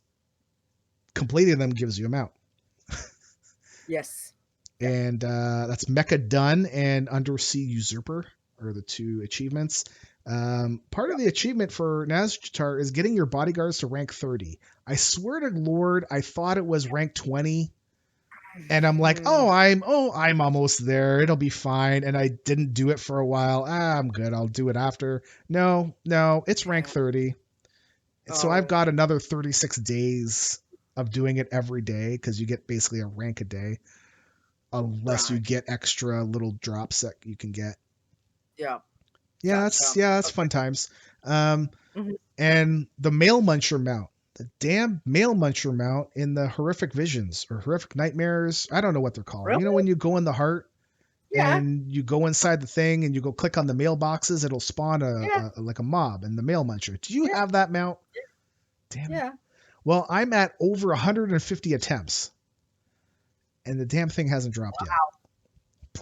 completing them gives you a mount. Yes. Yep. And that's Mecha Done and Undersea Usurper are the two achievements. Part of Yep. the achievement for Nazjatar is getting your bodyguards to rank 30. I swear to Lord, I thought it was rank 20. And I'm like, I'm almost there. It'll be fine. And I didn't do it for a while. I'm good. I'll do it after. No, it's rank Yeah. 30. So I've Oh, got another 36 days of doing it every day because you get basically a rank a day, unless you right. get extra little drops that you can get. Yeah. Yeah, Gotcha. that's Okay. fun times. Um, Mhm. and the Male Muncher mount, the damn Male Muncher mount in the Horrific Visions or Horrific Nightmares. I don't know what they're called. You know Really? when you go in the heart Yeah. and you go inside the thing and you go click on the mailboxes, it'll spawn Yeah. a like a mob and the Male Muncher. Do you Yeah. have that mount? Damn it. Yeah. Well, I'm at over 150 attempts, and the damn thing hasn't dropped yet.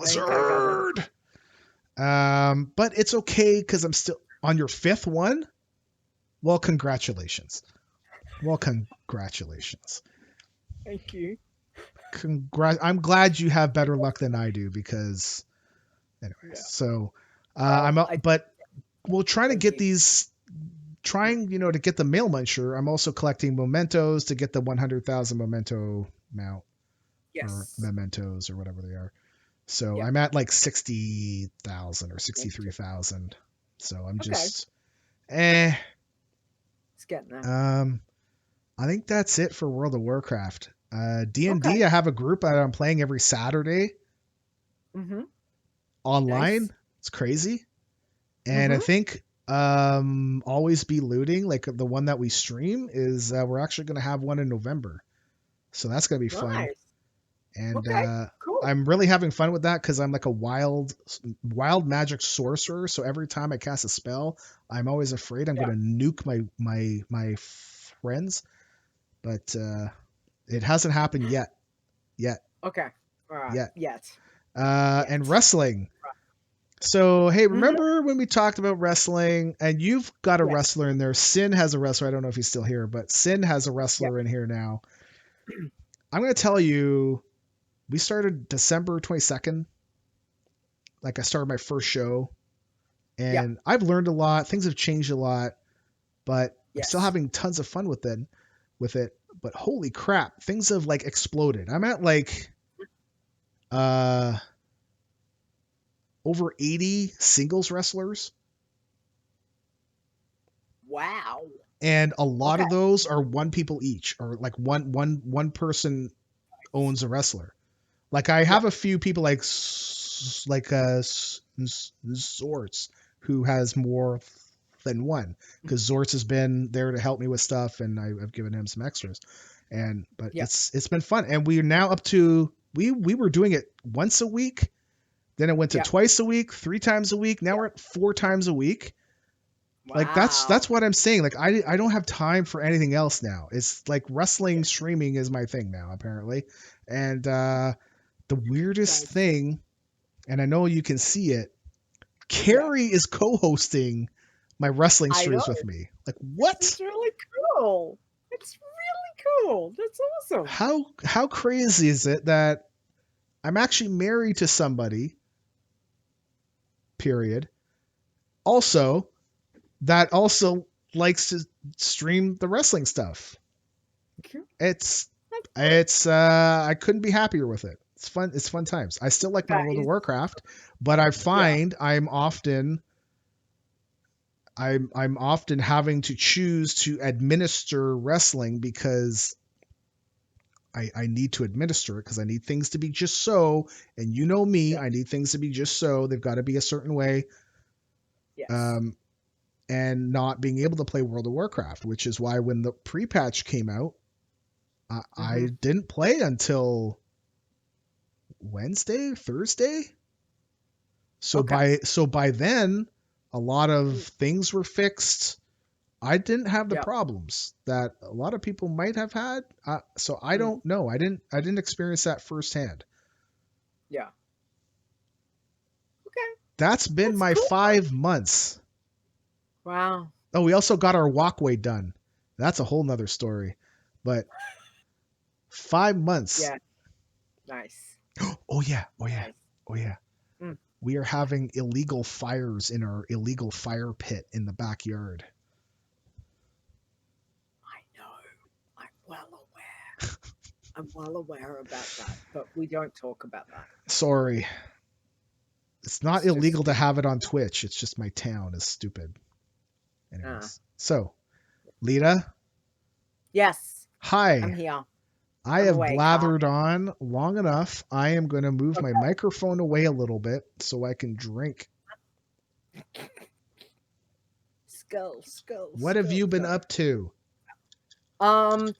I think I got it. Blizzard. But it's okay because I'm still on your fifth one. Well, congratulations. Well, congratulations. Thank you. I'm glad you have better luck than I do because, anyways. Yeah. So, Well, I but we'll try to thank get you. these. Trying, to get the Mail Muncher. I'm also collecting mementos to get the 100,000 memento mount or Yes. mementos or whatever they are. So Yep. I'm at like 60,000 or Thank you. 63,000. So I'm Okay. just, eh. It's getting there. Um, I think that's it for World of Warcraft. D&D, Okay. I have a group that I'm playing every Saturday Mm-hmm. online. Nice. It's crazy. And I Mm-hmm. think Always Be Looting, like the one that we stream, is we're actually going to have one in November. So that's going to be fun. Nice. And Okay. Cool. I'm really having fun with that because I'm like a wild magic sorcerer. So every time I cast a spell, I'm always afraid I'm Yeah. going to nuke my friends. But it hasn't happened yet, Okay. All right. yet. Yet. And Yet. wrestling. So hey, Mm-hmm. remember when we talked about wrestling? And you've got a Yes. wrestler in there. Sin has a wrestler. I don't know if he's still here, but Sin has a Yep. wrestler in here now. I'm going to tell you, we started December 22nd. Like I started my first show, Yep. and I've learned a lot. Things have changed a lot, but I'm still Yes. having tons of fun with it. But holy crap, things have like exploded. I'm at like uh over 80 singles wrestlers, Wow. and a lot Okay. of those are one people each, or like one person owns a wrestler. Like I have Yep. a few people like Zorts who has more than one because Zorts has been there to help me with stuff and I've given him some extras. But Yep. it's been fun and we are now up to we were doing it once a week, then it went to Yep. twice a week, 3 times a week. Now Yep. we're at 4 times a week. Like that's Wow. what I'm saying. Like I don't have time for anything else now. It's like wrestling Yes. streaming is my thing now apparently. And the weirdest Nice. thing, and I know you can see it, Yeah. Carrie is co-hosting my wrestling I know. streams with me. Like This what? is really cool. It's really cool. That's awesome. How crazy is it that I'm actually married to somebody, period, also that also likes to stream the wrestling stuff. Cool. It's That's cool. it's I couldn't be happier with it. It's fun times. I still like my That World of is, Warcraft, but I yeah. find I'm often having to choose to administer wrestling because I need to administer it because I need things to be just so. And you know me, Yeah. I need things to be just so. They've got to be a certain way. Yes. Um, and not being able to play World of Warcraft, which is why when the pre-patch came out, I Mm-hmm. didn't play until Wednesday, Thursday. Okay. So by then, a lot of things were fixed. I didn't have the Yep. problems that a lot of people might have had. So I Mm. don't know. I didn't experience that firsthand. Yeah. Okay. That's been That's my cool. 5 months. Wow. Oh, we also got our walkway done. That's a whole nother story. But 5 months. Yeah. Nice. Oh yeah. Oh yeah. Nice. Oh yeah. Mm, We are having illegal fires in our illegal fire pit in the backyard. I know. I'm well aware. I'm well aware about that, but we don't talk about that. Sorry. It's not It's just illegal to have it on Twitch. It's just my town is stupid. uh, Anyways. So, Leeta, yes, I'm hi. here. I I'm have awake. Hi. blathered on long enough. I am going to move my microphone away a little bit so I can drink. Skull, skull, What have skull. you been No. up to?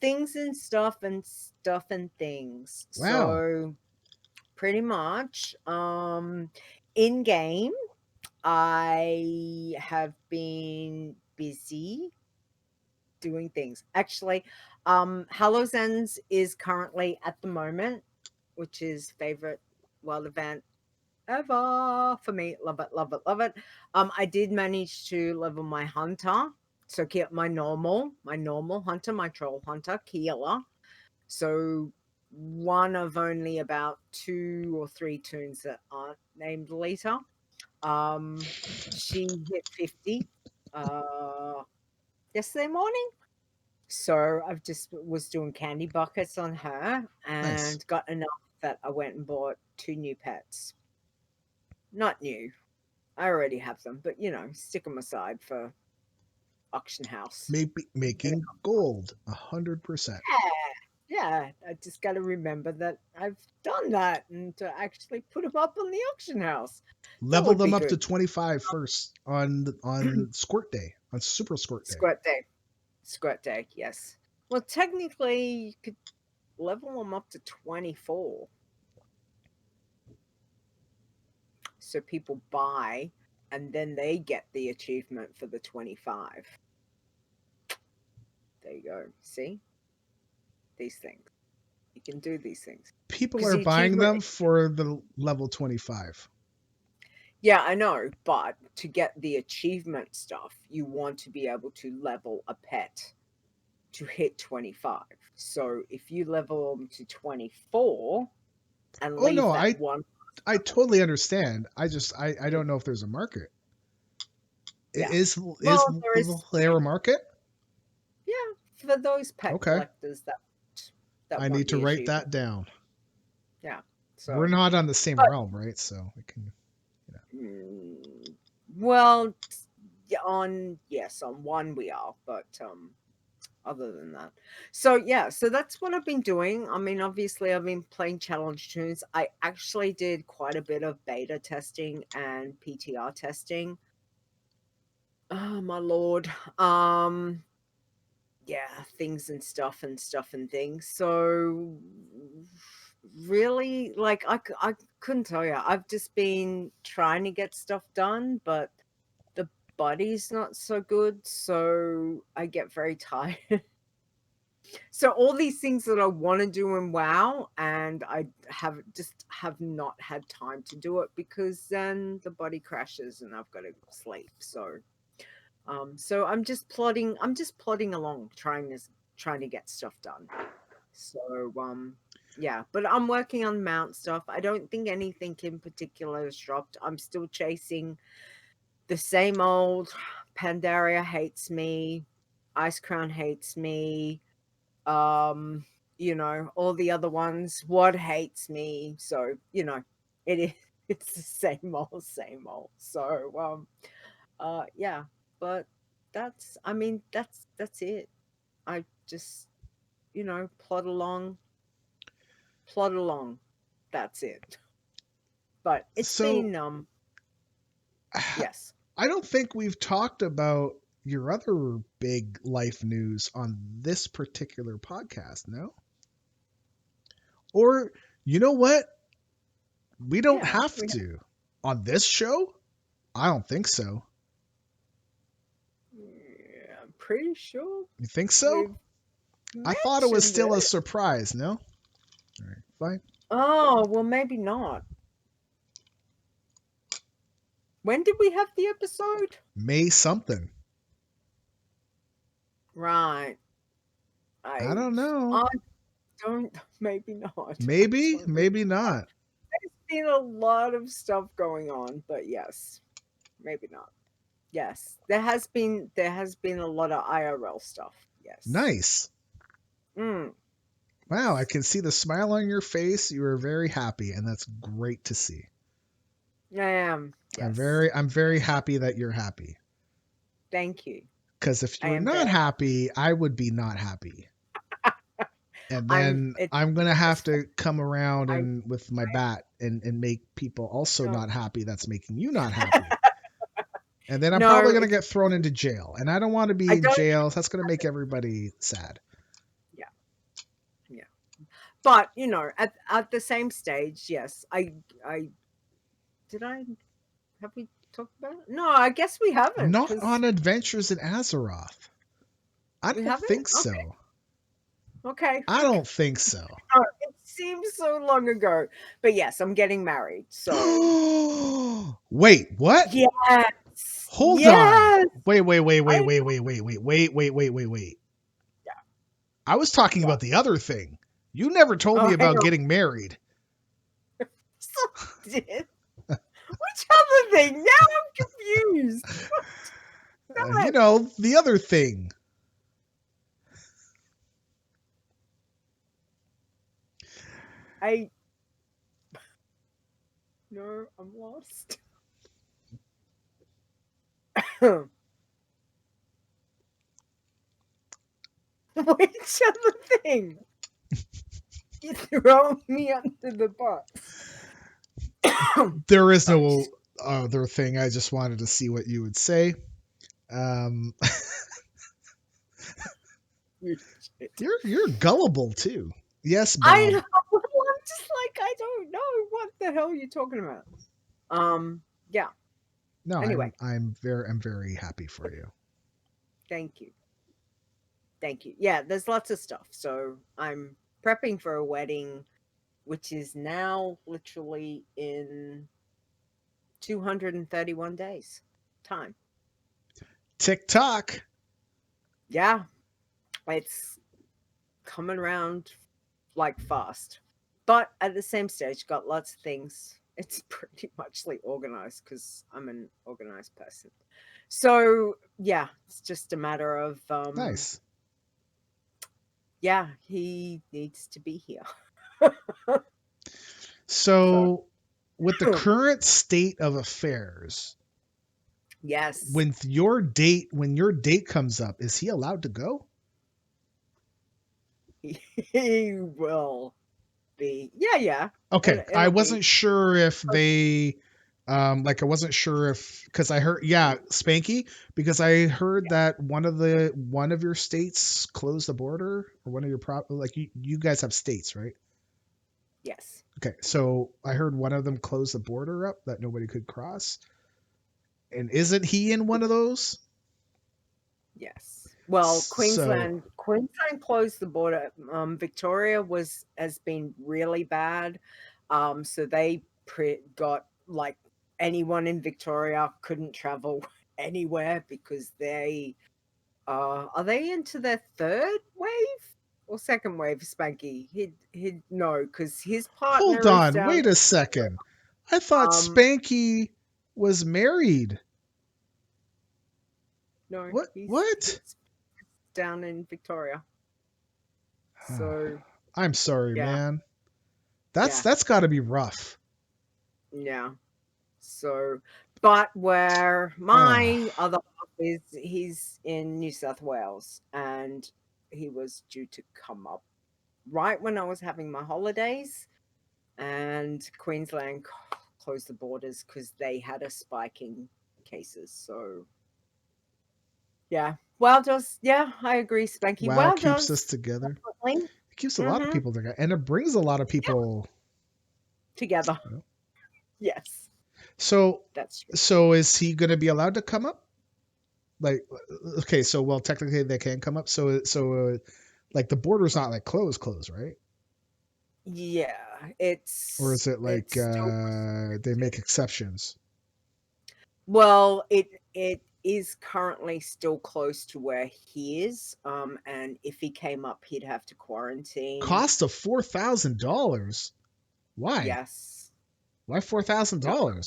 Things and stuff and things. Wow. So pretty much, in game, I have been busy doing things. Actually, Hallows Ends is currently at the moment, which is favorite wild event ever for me. Love it, love it, love it. I did manage to level my hunter. So keep my normal hunter, my troll hunter, Keela. So one of only about 2 or 3 toons that aren't named Leeta. Um, she hit 50 uh yesterday morning. So I've just was doing candy buckets on her Nice. and got enough that I went and bought 2 new pets. Not new. I already have them, but stick them aside for auction house. In a Making gold. 100%. Yeah, I just got to remember that I've done that and to actually put them up on the auction house. That Level would them be up to good. 25 first on Squirt Day, on Super Squirt Day. Squirt day. Squirt day, yes. Well, technically, you could level them up to 24. So people buy and then they get the achievement for the 25. There you go. See? These things. You can do these things. People Because are the buying achievement, them for the level 25. yeah, I know, but to get the achievement stuff, you want to be able to level a pet to hit 25. So if you level them to 24 and Oh no, leave that I one I level, totally understand. I mm, don't know if there's a market. yeah. Is Well, there is, there a market? yeah, for those pet Okay. collectors that I want need to the write achievement. that down. Yeah. We're So, not on the same but realm, right? So we can, mm, well, yeah, on one we are, but other than that. So yeah, so that's what I've been doing. I mean, obviously I've been playing challenge tunes. I actually did quite a bit of beta testing and PTR testing. Oh my lord. Yeah, things and stuff and things. So really like I couldn't tell you. I've just been trying to get stuff done, but the body's not so good, so I get very tired. So all these things that I want to do in WoW, and I have not had time to do it because then the body crashes and I've got to sleep. So I'm just plodding along, trying to get stuff done. So yeah, but I'm working on mount stuff. I don't think anything in particular has dropped. I'm still chasing the same old Pandaria hates me, Ice Crown hates me, um all the other ones, what hates me. So it is it's the same old. So yeah, but I mean that's it. I just plod along. That's it. But it's so been yes. I don't think we've talked about your other big life news on this particular podcast, no? Or you know what? We don't Yeah, have to. On this show? I don't think so. yeah, I'm pretty sure You think so? we've I thought it was mentioned still a it. surprise, no? All right, fine. Oh, well maybe not. When did we have the episode? May something. Right. I don't I know. don't. Maybe not. Maybe, Absolutely. maybe not. There's been a lot of stuff going on, but yes, maybe not. Yes, there has been a lot of IRL stuff. Yes. Nice. Mm, Wow, I yes. can see the smile on your face. You are very happy, and that's great to see. I am. I'm Yes. very happy that you're happy. Thank you. Because if you I were am not very. happy, I would be not happy. And I'm. then It's I'm gonna have just. to come around I. and with my bat and make people also No. not happy. That's making you not happy. And then I'm No. probably gonna It's. get thrown into jail, and I don't want to be I in don't. jail. So that's gonna make everybody sad. Yeah. Yeah. But at the same stage, yes. I did. I have we talked about it? No, I guess we haven't Not because on Adventures in Azeroth. I we don't haven't. think Okay. so. Okay. I Okay. don't think so. Oh, it seems so long ago. But yes, I'm getting married. So Wait, what? yes. Hold on. Yes. Wait, wait, wait, wait, I wait, wait, wait, wait, wait, wait, wait, wait, wait. yeah. I was talking What? about the other thing. You never told me Oh, hang about on. getting married. So did. Which other thing? Now I'm confused. Damn it. The other thing. I no, I'm lost. Which other thing? You throw me under the bus. There is Sorry. no other thing. I just wanted to see what you would say. Um, Shit. you're gullible too. Yes, I know. Bob. I'm just like I don't know what the hell you're talking about. Yeah. No, Anyway, I'm very happy for you. thank you. Thank you. Yeah, there's lots of stuff. So I'm prepping for a wedding, which is now literally in 231 days time. TikTok. Yeah, it's coming around like fast. But at the same stage, got lots of things. It's pretty muchly organized because I'm an organized person. So yeah, it's just a matter of Nice. yeah, he needs to be here. So So, with the current state of affairs, yes, when your date comes up, is he allowed to go? he will be. Yeah, yeah. Okay, I It'll be. wasn't sure if they like I wasn't sure if because I heard yeah, Spanky, because I heard that one of your states closed the border or one of your like you guys have states, right? Yes, Okay, so I heard one of them closed the border up that nobody could cross. And isn't he in one of those? yes. Well, So Queensland closed the border. Victoria has been really bad. So they got like anyone in Victoria couldn't travel anywhere because they are they into their third wave or second wave, Spanky? He'd no, because his hold partner is on, down. wait a second. I thought Um, Spanky was married. no, What? What? he's down in Victoria. So I'm sorry, yeah, man. That's yeah, that's got to be rough. yeah. So, but where my other half is, he's in New South Wales, and he was due to come up right when I was having my holidays, and Queensland closed the borders because they had a spike in cases. So, yeah, well, just yeah, I agree, Spanky. Wow Well, keeps us does together. definitely It keeps a lot of people together, and it brings a lot of yeah, people. together. You know. Yes, So, that's true. so is he going to be allowed to come up? Like, okay, so well, technically they can come up. So, like the border's not like closed, right? Yeah, Or is it like it's still they make restricted. exceptions? Well, it is currently still close to where he is, and if he came up, he'd have to quarantine. Cost of $4,000. Why? Yes. Why $4,000?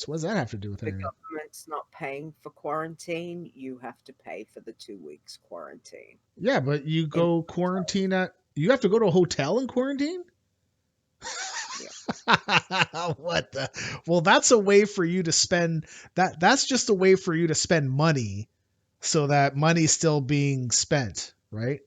What does Because that have to do with the anything? government's not paying for quarantine, you have to pay for the 2 weeks quarantine Yeah, but you in go quarantine at. You have to go to a hotel and quarantine? yeah. What the? Well, that's a way for you to spend that's just a way for you to spend money so that money's still being spent, right?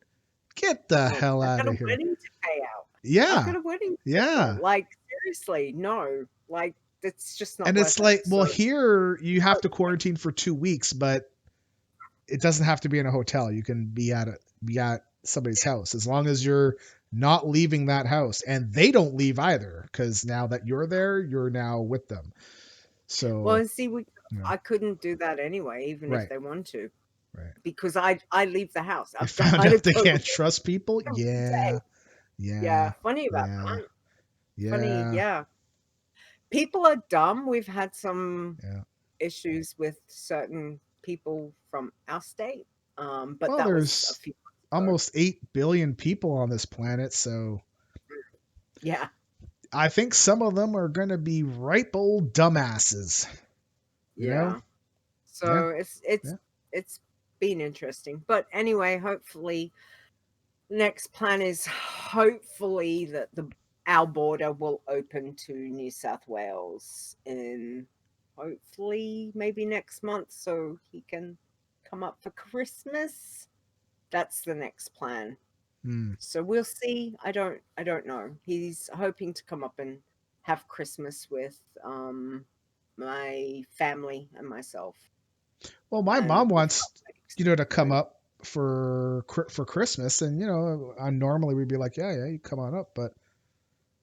Get the Look, hell I've out got a of here. wedding to pay out. I've Yeah. got a wedding to pay for. Yeah. Like, seriously, no. Like, it's just not And it's worth it. like, well, So, here you have oh, to quarantine for 2 weeks, but it doesn't have to be in a hotel. You can be at somebody's house as long as you're not leaving that house, and they don't leave either because now that you're there, you're now with them. well, So, and see, you know, I couldn't do that anyway, even if right, they want to, right. because I leave the house. They I've got found to out they go to can't work trust people. every day. Yeah, Yeah, yeah, funny about yeah, that. Funny, yeah, yeah. People are dumb. We've had some yeah. issues with certain people from our state, but Well, that was a there's few months ago. almost 8 billion people on this planet, so Yeah, I think some of them are going to be ripe old dumbasses. You know? yeah. Yeah, So yeah. it's been interesting. But anyway, hopefully next plan is hopefully that the our border will open to New South Wales in hopefully maybe next month so he can come up for Christmas. That's the next plan. Hmm. So we'll see. I don't know. He's hoping to come up and have Christmas with my family and myself Well, my and mom with wants, cupcakes. to come So up for Christmas, and I normally we'd be like, yeah, yeah, you come on up, but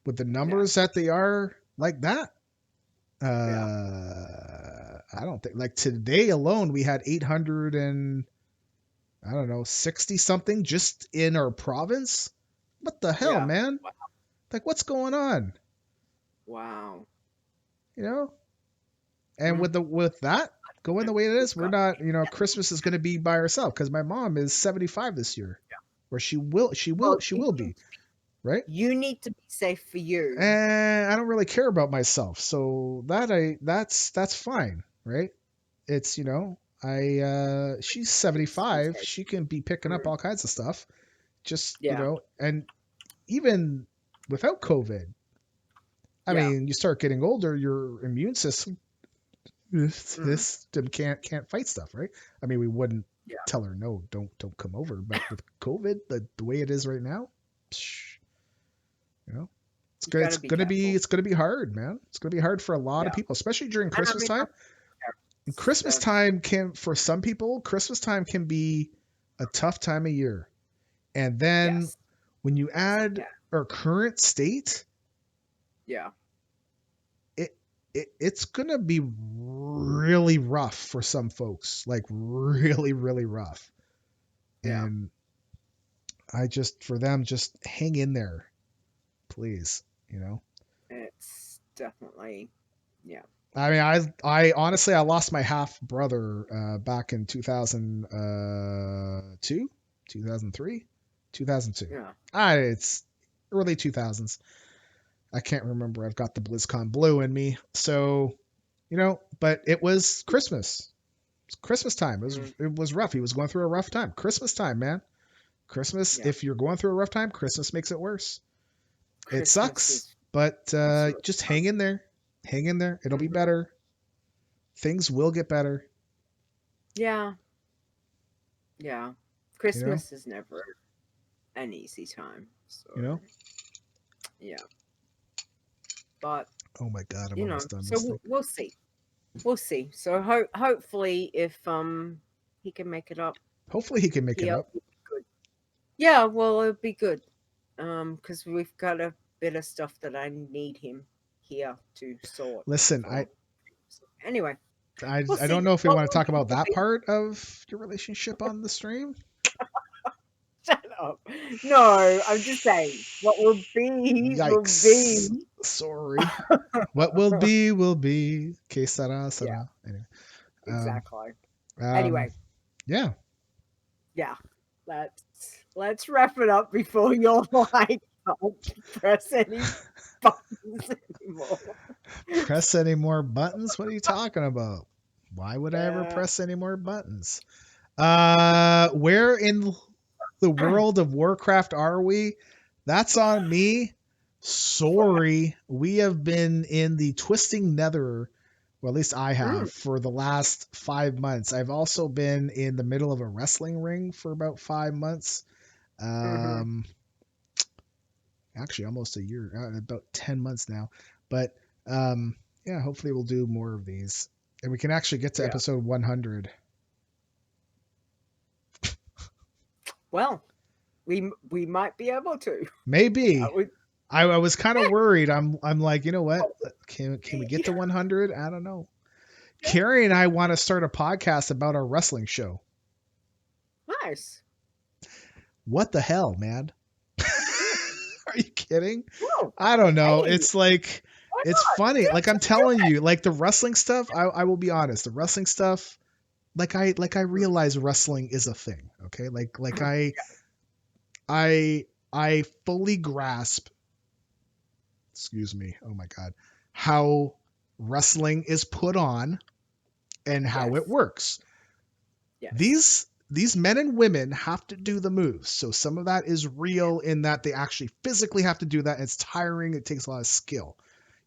with the yeah, numbers that they are like that, yeah. I don't think like today alone we had 800 and I don't know 60 something just in our province. What the hell, Yeah. man? Wow. Like, what's going on? Wow. You know? And Mm. with that going the way it is, We've we're got not, Christmas is going to be by herself because my mom is 75 this year, yeah. or she You will need be, right? you need to be safe for you. And I don't really care about myself, so that's fine, right? It's I she's Just be 75, safe. she can be picking up Mm. all kinds of stuff, just Yeah. and even without COVID, I Yeah. mean, you start getting older, your immune Mm. system can't fight stuff, right? I mean, we wouldn't Yeah. tell her no, don't come over, but with COVID, the way it is right now, psh, you know, You got to be careful. it's gonna be hard, man. It's gonna be hard for a lot of Yeah. people, especially during And I Christmas mean, time. our And parents Christmas have, time can, for some people, Christmas time can be a tough time of year. And then yes. when you Yes, it add can. our current state, Yeah. it's gonna be really rough for some folks, like really, really rough. Yeah. And I just, for them, just hang in there, please. It's definitely, yeah. I mean, I honestly, I lost my half brother back in 2002, 2003, 2002. Yeah. It's early 2000s. I can't remember. I've got the BlizzCon blue in me. So, but it was Christmas. It's Christmas time. Mm. It was rough. He was going through a rough time. Christmas time, man. Christmas, Yeah. if you're going through a rough time, Christmas makes it worse. It Christmas sucks, is but absolutely just fun. hang in there. Hang in there. It'll be Hmm. better. Things will get better. Yeah. Yeah. You know. Christmas is never an easy time. So, You know. yeah. But, Oh my God, I'm almost done so this thing. we'll see. We'll see. So hopefully if he can make it up Hopefully he can make it here, up. it'll be good. Yeah, well, it'll be good. Because we've got a bit of stuff that I need him here to sort Listen, for. So anyway, we'll I don't see. know if we What want to will talk be about will that be. part of your relationship on the stream. Shut up. No, I'm just saying. What will Yikes. be. Sorry. What will be will be. Que sera Yeah. sera. Anyway. exactly. Um, Anyway, yeah. yeah, let's wrap it up before you're like, can't press any buttons anymore. Press any more buttons? What are you talking about? Why would I ever Yeah. press any more buttons? Where in the world of Warcraft are we? That's on me. Sorry. We have been in the twisting nether, well, at least I have, Mm, for the last 5 months. I've also been in the middle of a wrestling ring for about 5 months. hmm Um, actually, almost a year, about 10 months now. But um, yeah, hopefully we'll do more of these. And we can actually get to Yeah. episode 100. Well, we might be able to. Maybe. Would, I was kind of worried. I'm like, you know what? Can we get to yeah, 100? I don't know. yeah, Carrie and I want to start a podcast about our wrestling show. nice. What the hell, man? Are you kidding? Well, I don't know. hey, It's like why it's not? funny. Like I'm Do telling you, like the wrestling stuff, I will be honest, the wrestling stuff, like I realize wrestling is a thing, okay? Like it. I fully grasp, excuse me, oh my god, how wrestling is put on and how it Yes, works. yes, These men and women have to do the moves. So some of that is real in that they actually physically have to do that. It's tiring. It takes a lot of skill.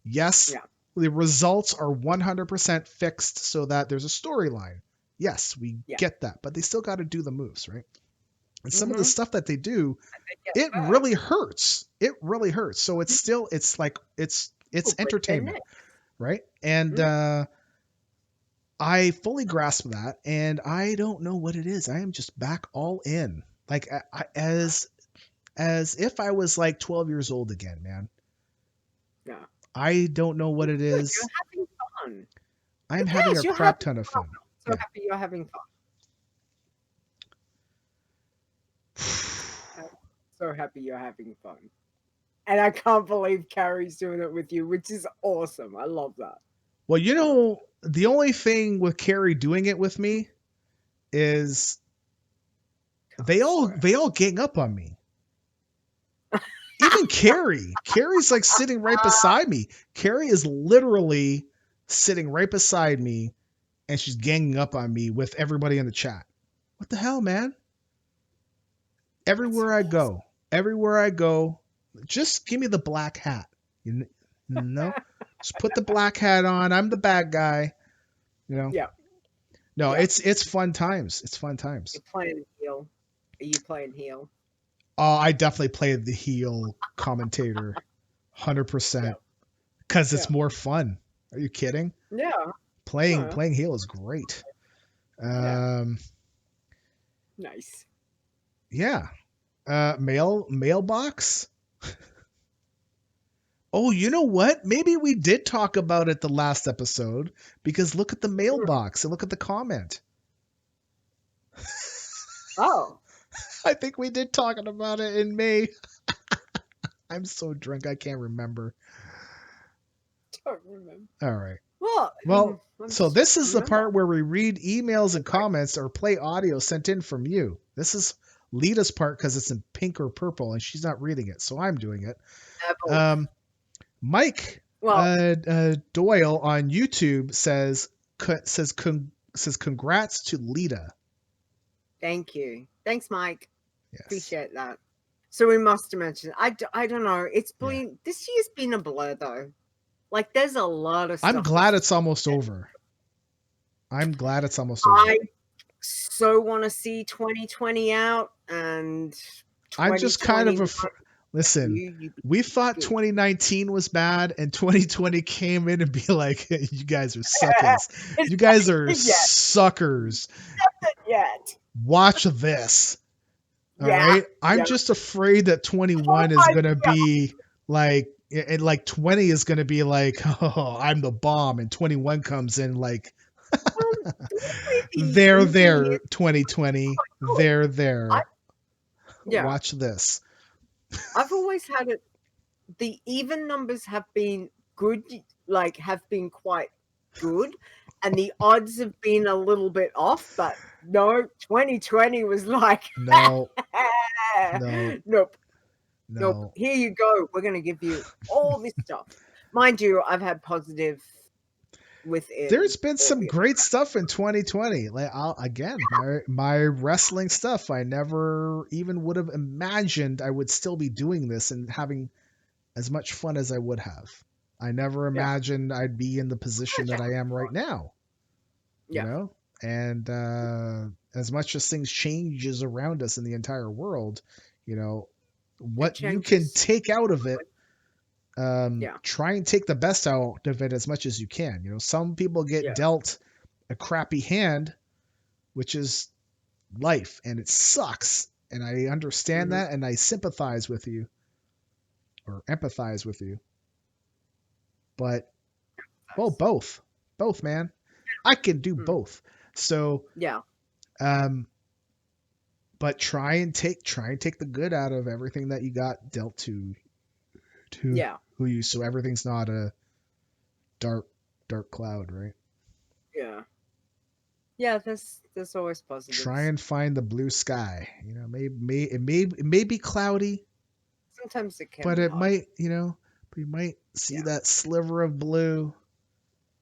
Yes, yeah, the results are 100% fixed so that there's a storyline. Yes, we yeah. get that, but they still got to do the moves, right? And some of the Mm-hmm. stuff that they do, They get it hurt. really hurts. It really hurts. So it's still, it's like it's People break their entertainment, neck. right? And Mm, I fully grasp that, and I don't know what it is. I am just back all in, like as if I was like 12 years old again, man. yeah. I don't know what Well, it good. You're is. having fun. I'm having Yes, a you're crap having ton of fun. fun. I'm so Yeah. happy you're having fun. I'm so happy you're having fun. And I can't believe Carrie's doing it with you, which is awesome. I love that. Well, you I love know, the only thing with Carrie doing it with me is that. Can't swear. they all gang up on me. Even Carrie. Carrie's like sitting right beside me. Carrie is literally sitting right beside me and she's ganging up on me with everybody in the chat. What the hell, man? That's Everywhere I awesome. go, everywhere I go, just give me the black hat. You know, just put the black hat on. I'm the bad guy. You know, Yeah, no, yeah. it's fun times. It's fun times. You're playing heel. Are you playing heel? Oh, I definitely played the heel commentator, 100%, Yeah, because it's yeah, more fun. Are you kidding? yeah, yeah. Playing heel is great. Yeah. Um, Nice. yeah. Mailbox. Oh, you know what? Maybe we did talk about it the last episode because look at the Mm. mailbox and look at the comment. Oh, I think we did talking about it in May. I'm so drunk I can't remember. don't remember. All right. Well, Well, let me so see if this I is can the remember. part where we read emails and Okay. comments or play audio sent in from you. This is Leeta's part because it's in pink or purple and she's not reading it, so I'm doing it. Devil. Um, Mike Well, Doyle on YouTube says congrats to Leeta. thank you. Thanks, Mike. Yes. Appreciate that. So we must have mentioned. I don't know. It's Yeah. been this year's been a blur though. Like there's a lot of I'm stuff glad that's. it's almost over. I'm glad it's almost over. I so want to see 2020 out and I'm just kind of 2021. listen. You be We thought good. 2019 was bad, and 2020 came in and be like, "You guys are suckers. It's You guys are not yet. suckers. Yet. Watch this." All Yeah. right. I'm Yeah. just afraid that Oh 21 is my gonna God. be like, and like 20 is gonna be like, "Oh, I'm the bomb," and 21 comes in like, The movie there, is 2020, quite good. I there. yeah. Watch this. I've always had it. The even numbers have been good, like have been quite good, and the odds have been a little bit off, but no, 2020 was like, No, no, nope, nope. no. Here you go. We're gonna give you all this stuff. Mind you, I've had positive within There's been all some the great stuff in 2020. Like again, my wrestling stuff. I never even would have imagined I would still be doing this and having as much fun as I would have. I never yeah, imagined I'd be in the position that I am right now. You yeah. know, and as much as things changes around us in the entire world, you know, It what you can changes. take out of it, Yeah, try and take the best out of it as much as you can. You know, some people get yeah. dealt a crappy hand, which is life, and it sucks. And I understand Hmm. that, and I sympathize with you or empathize with you. But well, Nice. both, man. I can do Mm. both. So, Yeah, um, but try and take the good out of everything that you got dealt to yeah, who you. So everything's not a dark dark cloud, right? yeah, yeah. There's always Try positives. and find the blue sky. You know, it may be cloudy, Sometimes it can but be it hot. might, you know, you might see Yeah, that sliver of blue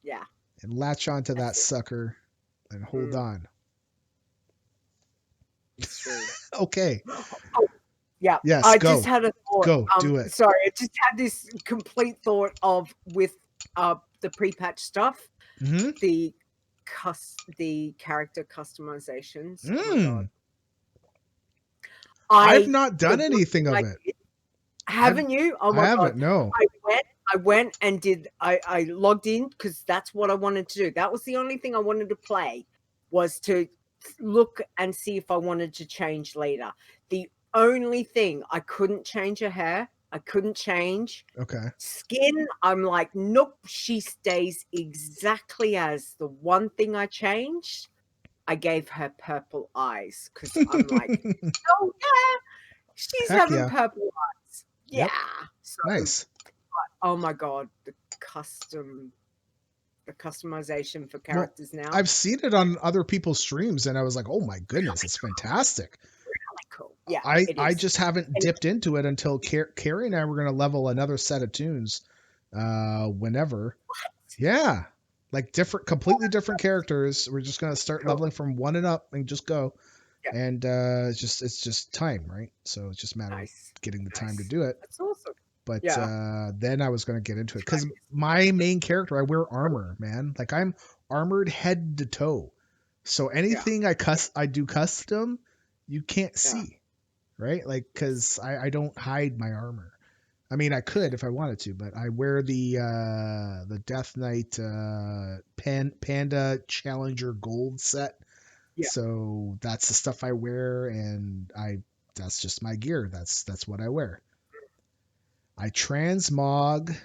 yeah. and latch onto that That's it. sucker and hold Mm, on. it's true. Okay. Oh, yeah. Yes, I just go. had a thought. Go. Do it. Sorry, I just had this complete thought of with the pre-patch stuff, Mhm. the character customizations. Oh my god. Mm. I've I not the done one anything thing of I it. did, I've haven't you? Oh I my god. haven't. No. I went and did I logged in because that's what I wanted to do. That was the only thing I wanted to play, was to look and see if I wanted to change later. The only thing I couldn't change her hair. I couldn't change Okay. skin. I'm like, nope, she stays exactly as the one thing I changed. I gave her purple eyes because I'm like, oh yeah, she's Heck having yeah. purple eyes. Yeah. Yep. So, Nice. oh my god, the customization for Well, characters now, I've seen it on other people's streams, and I was like, oh my goodness, really it's fantastic. cool. Yeah, it I is. just haven't And dipped into it until Carrie and I were going to level another set of tunes whenever. Yeah. Like completely different characters. We're just going to start cool. leveling from one and up and just go. Yeah, And it's just time, right? So it's just a matter of nice, getting the time to nice. do it. That's awesome. But Yeah, then I was going to get into it because nice. my main character, I wear armor, man. Like I'm armored head to toe. So Yeah, anything I do custom, you can't yeah. see, right? Like because I don't hide my armor. I mean, I could if I wanted to, but I wear the Death Knight Panda Challenger Gold set. Yeah. So that's the stuff I wear, and that's just my gear. That's what I wear. I transmog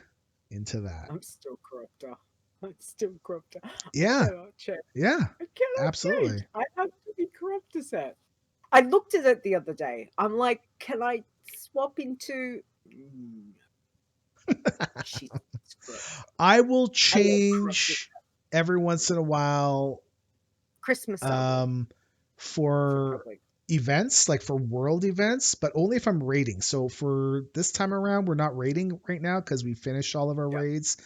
into that. I'm still corruptor. I'm still corruptor. I Yeah, cannot change. yeah, I cannot change. absolutely. I have to be corruptor set. I looked at it the other day. I'm like, can I swap into? Mm, she's corruptor. I will I want corruptor change every once in a while Christmas I will um, for for public. events, like for world events, but only if I'm raiding. So for this time around, we're not raiding right now because we finished all of our Yeah, raids.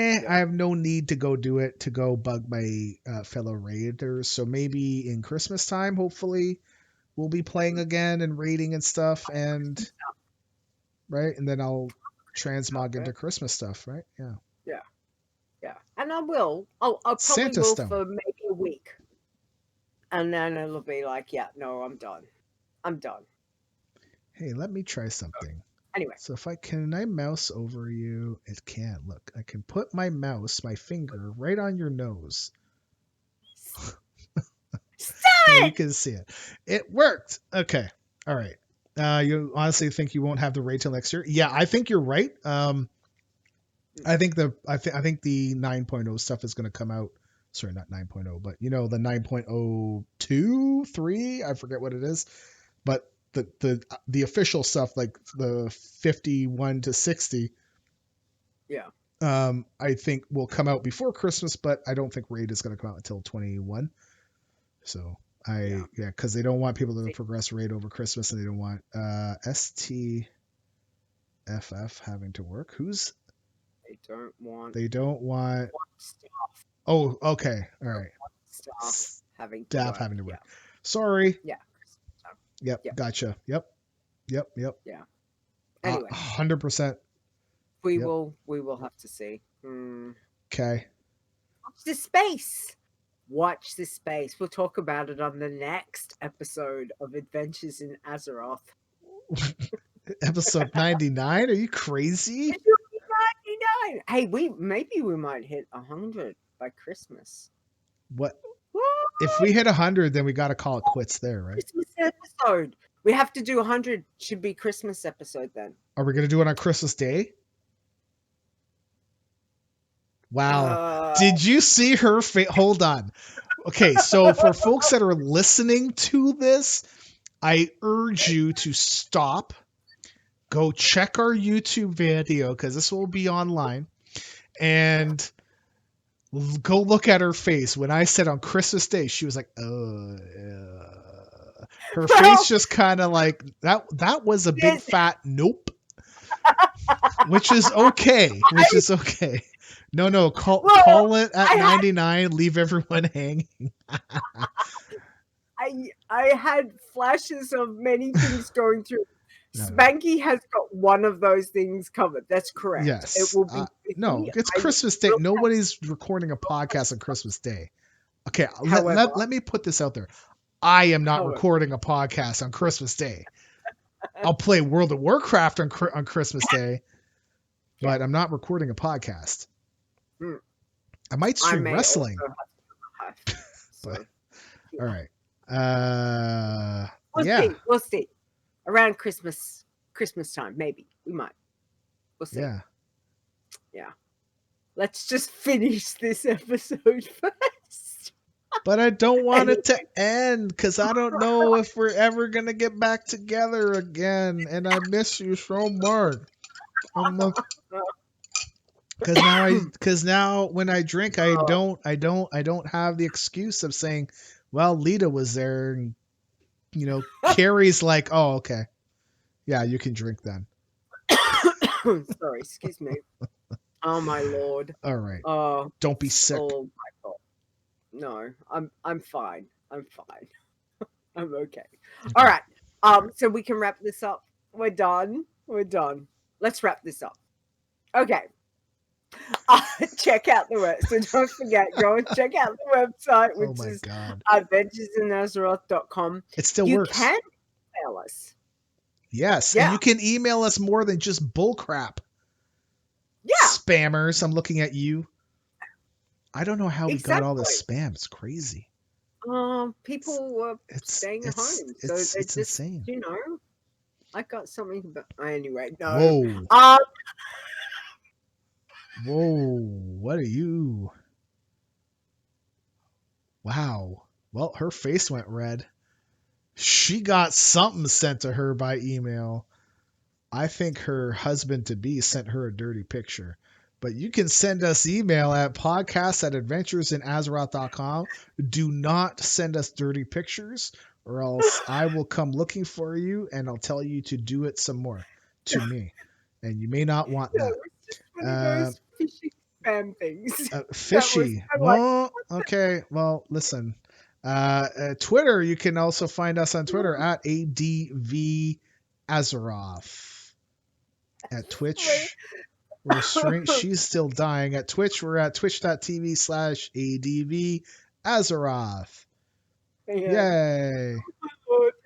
yeah. I have no need to go do it to go bug my fellow raiders. So maybe in Christmas time, hopefully, we'll be playing Mm. again and raiding and stuff, and right, and then I'll transmog Okay. into Christmas stuff, right? Yeah. Yeah, yeah. And I will. I probably Santa will Stone. for maybe a week, and then it'll be like, yeah, no, I'm done. I'm done. Hey, let me try something. Anyway, So if I mouse over you, it can. Look, I can put my finger right on your nose. And you stop can see it. It worked. Okay. All right. You honestly think you won't have the raid till next year? Yeah, I think you're right. it. I think the 9.0 stuff is going to come out. Sorry, not 9.0, but you know the 9.02, 3, I forget what it is. But the official stuff like the 51 to 60, Yeah. I think will come out before Christmas, but I don't think Raid is going to come out until 21. So because they don't want people to progress Raid over Christmas, and they don't want STFF having to work. They don't want staff. Oh, okay, all right. Staff having to work. Sorry. Yeah. Yep. Gotcha. Yep. Yeah. Anyway, 100%. We will have to see. Okay. Watch this space. We'll talk about it on the next episode of Adventures in Azeroth. Episode 99? Are you crazy? 99. Hey, we might hit 100 by Christmas. What? If we hit 100, then we got to call it quits there, right? Christmas episode. We have to do 100. Should be Christmas episode then. Are we going to do it on Christmas Day? Wow. Did you see her face? Hold on. Okay, so for folks that are listening to this, I urge you to stop, go check our YouTube video, because this will be online, and go look at her face. When I said on Christmas Day, she was like, her face just kind of like, that was a big fat nope. Which is okay. No, call it at 99, leave everyone hanging. I had flashes of many things going through. Spanky has got one of those things covered. That's correct. Yes. It will be it's Christmas Day. Nobody's recording a podcast on Christmas Day. Okay, let me put this out there. I am not recording a podcast on Christmas Day. I'll play World of Warcraft on Christmas Day, but I'm not recording a podcast. I might stream wrestling. But, all right. We'll see. Around Christmas time, maybe we might. We'll see. Yeah. Let's just finish this episode first. But I don't want it to end, because I don't know if we're ever gonna get back together again, and I miss you so much. Because now when I drink, I don't have the excuse of saying, well, Leeta was there, and Carrie's like, oh, okay, yeah, you can drink then. Sorry, excuse me. Oh my lord. All right. Don't be sick. Oh my god. No, I'm fine. I'm okay. All right. So we can wrap this up. We're done. Let's wrap this up. Okay. Check out the website. So don't forget, go and check out the website, which is adventuresinazeroth.com. It still works. You can email us. Yes, and you can email us more than just bullcrap. Yeah. Spammers, I'm looking at you. I don't know how we got all this spam. It's crazy. People were staying at home. So it's just, insane. I got something, but anyway, no. Whoa. Whoa, what are you? Wow. Well, her face went red. She got something sent to her by email. I think her husband-to-be sent her a dirty picture. But you can send us email at podcast@adventuresinazeroth.com. Do not send us dirty pictures, or else I will come looking for you, and I'll tell you to do it some more to me. And you may not want that. One of those fishy spam things. Fishy. Okay. Well, listen. Twitter, you can also find us on Twitter at ADVAzeroth. At Twitch, she's still dying. At Twitch, we're at twitch.tv/ADVAzeroth. Yay.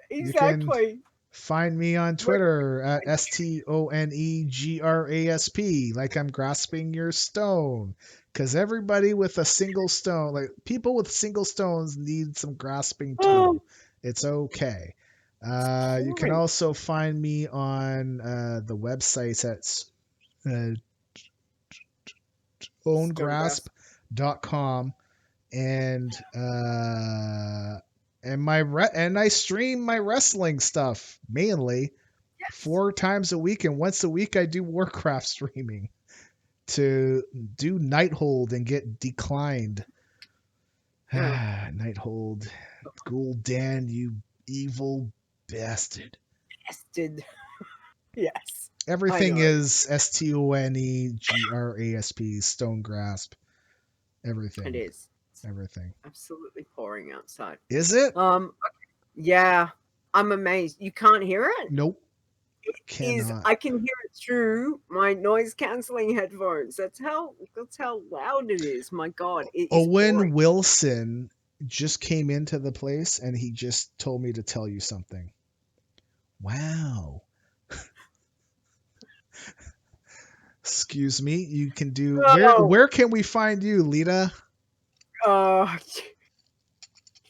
Exactly. You can find me on Twitter at STONEGRASP, like I'm grasping your stone. Because everybody with a single stone, like people with single stones, need some grasping too. It's okay. You can also find me on the websites at stonegrasp.com, and I stream my wrestling stuff mainly 4 times a week, and once a week I do Warcraft streaming. to do Nighthold and get declined. Yeah. Nighthold. Gul'dan, you evil bastard. Tested. Yes. I Everything know. is STONEGRASP, Stone Grasp. It Everything. is. It's Everything. absolutely pouring outside. Is it? Yeah. I'm amazed. You can't hear it? Nope. Is Cannot. I can hear it through my noise cancelling headphones. That's how loud it is. My God, it is Owen pouring. Wilson just came into the place and he just told me to tell you something. Wow. Excuse me. You can do Oh, where can we find you, Leeta?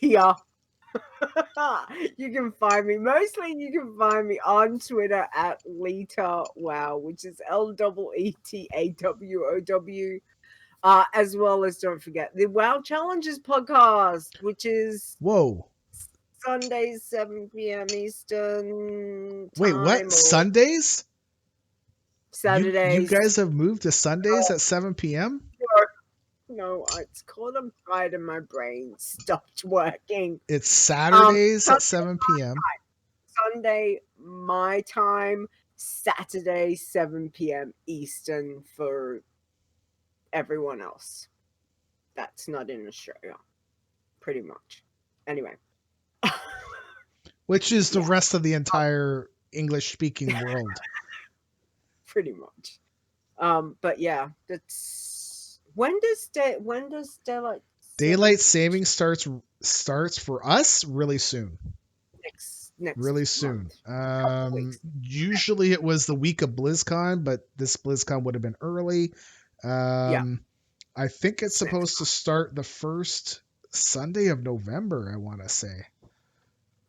yeah. You can find me. Mostly you can find me on Twitter at Leeta Wow, which is LEETAWOW. As well as don't forget the Wow Challenges podcast, which is Whoa. Sundays 7 p.m. Eastern Wait, what? time or Sundays? You Saturdays. guys have moved to Sundays at 7 p.m.? No, it's called I'm tired and my brain stopped working. It's Saturdays Sun- at 7 p.m. Sunday my time, Saturday 7 p.m. Eastern for everyone else. That's not in Australia, pretty much. Anyway. Which is the Yeah. rest of the entire English speaking world. Pretty much. But yeah, that's when does Daylight saving starts for us really soon. next Really soon. month, couple weeks. Usually it was the week of BlizzCon, but this BlizzCon would have been early. Yeah, I think it's it's next supposed to start the first Sunday of November, I want to say.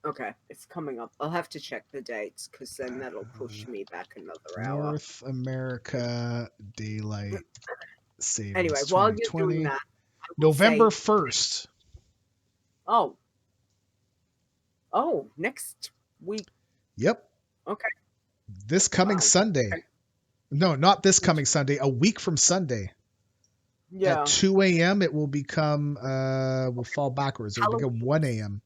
Okay, it's coming up. I'll have to check the dates because then that'll push me back another hour. North America Daylight Savings Anyway, while you're doing 2020. that, I will November say, 1st. oh, next week. Yep. Okay. This coming Wow. Sunday. Okay. No, not this coming Sunday. A week from Sunday. Yeah. At 2 a.m. it will become will fall backwards. It will become 1 a.m.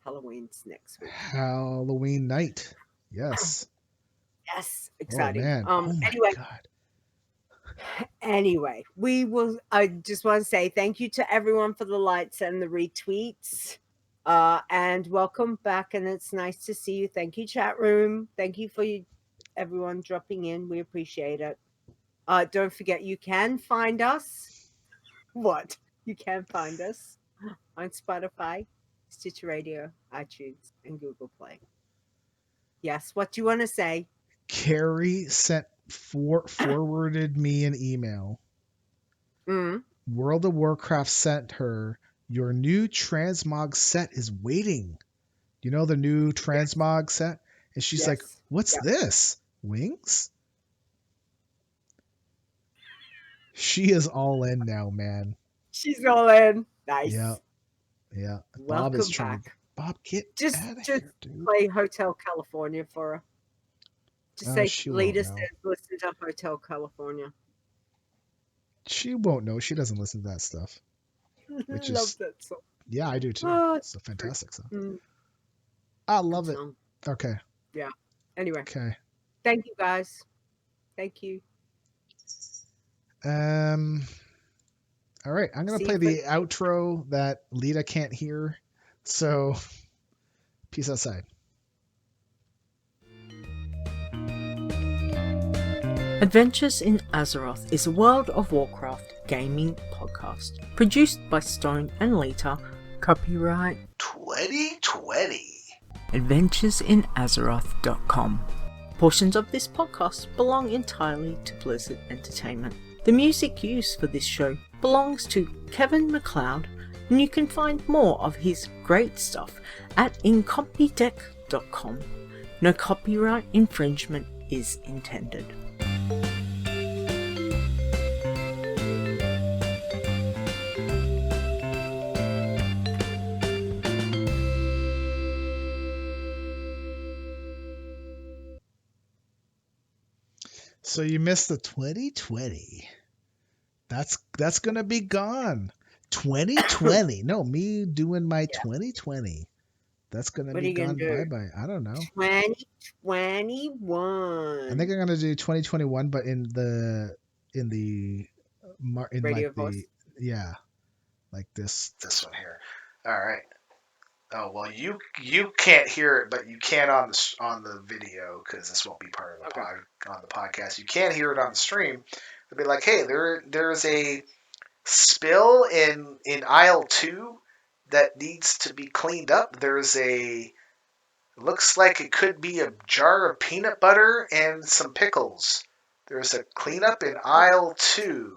Halloween's next week. Halloween night. Yes. Yes, Oh exciting. man. Oh my Anyway, god. Anyway, I just want to say thank you to everyone for the likes and the retweets. And welcome back. And it's nice to see you. Thank you, chat room. Thank you for everyone dropping in. We appreciate it. Don't forget, you can find us. What? You can find us on Spotify, Stitcher Radio, iTunes, and Google Play. Yes, what do you want to say? Carrie forwarded me an email. World of Warcraft sent her, your new transmog set is waiting. You know the new transmog set? And she's like, what's this? Wings? She is all in now, man. She's all in. Nice. Yeah. Yeah. Welcome Bob is trying back. to Bob, get out of here, dude. Play Hotel California for her. Just say Leeta says listen to Hotel California. She won't know. She doesn't listen to that stuff. I love that song. Yeah, I do too. It's a fantastic song. I love it. Okay. Yeah. Anyway. Okay. Thank you guys. Thank you. All right. I'm gonna play the outro that Leeta can't hear. So peace outside. Adventures in Azeroth is a World of Warcraft gaming podcast produced by Stone and Leeta. Copyright 2020. AdventuresinAzeroth.com. Portions of this podcast belong entirely to Blizzard Entertainment. The music used for this show belongs to Kevin MacLeod, and you can find more of his great stuff at incompetech.com. No copyright infringement is intended. So you missed the 2020. That's gonna be gone. 2020. No, me doing my 2020. That's gonna What are be you gonna gone do? bye bye. I don't know. 2021. I think I'm gonna do 2021, but in Radio like voice. yeah, like this one here. All right. Oh well, you can't hear it, but you can on the video because this won't be part of the on the podcast. You can't hear it on the stream. It'll be like, hey, there's a spill in aisle 2 that needs to be cleaned up. There's a looks like it could be a jar of peanut butter and some pickles. There's a cleanup in aisle 2.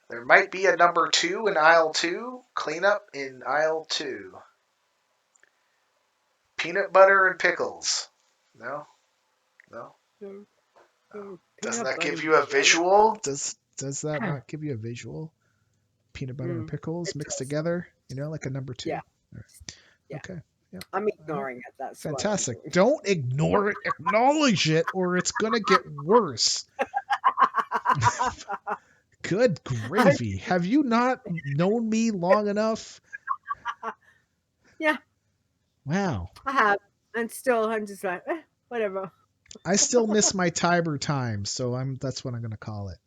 There might be a number 2 in aisle 2. Cleanup in aisle 2. Peanut butter and pickles. No? No. Doesn't that Peanut give butter you a jelly. visual? Does that not give you a visual? Peanut butter and pickles It mixed does. together, like a number 2. Yeah. Right. Yeah. Okay. Yeah. I'm ignoring it. That's Fantastic. what I'm Don't ignore it. Acknowledge it, or it's gonna get worse. doing. Good gravy. Have you not known me long enough? Yeah. Wow. I have. And still, I'm just like, whatever. I still miss my Tiber time, so that's what I'm gonna call it.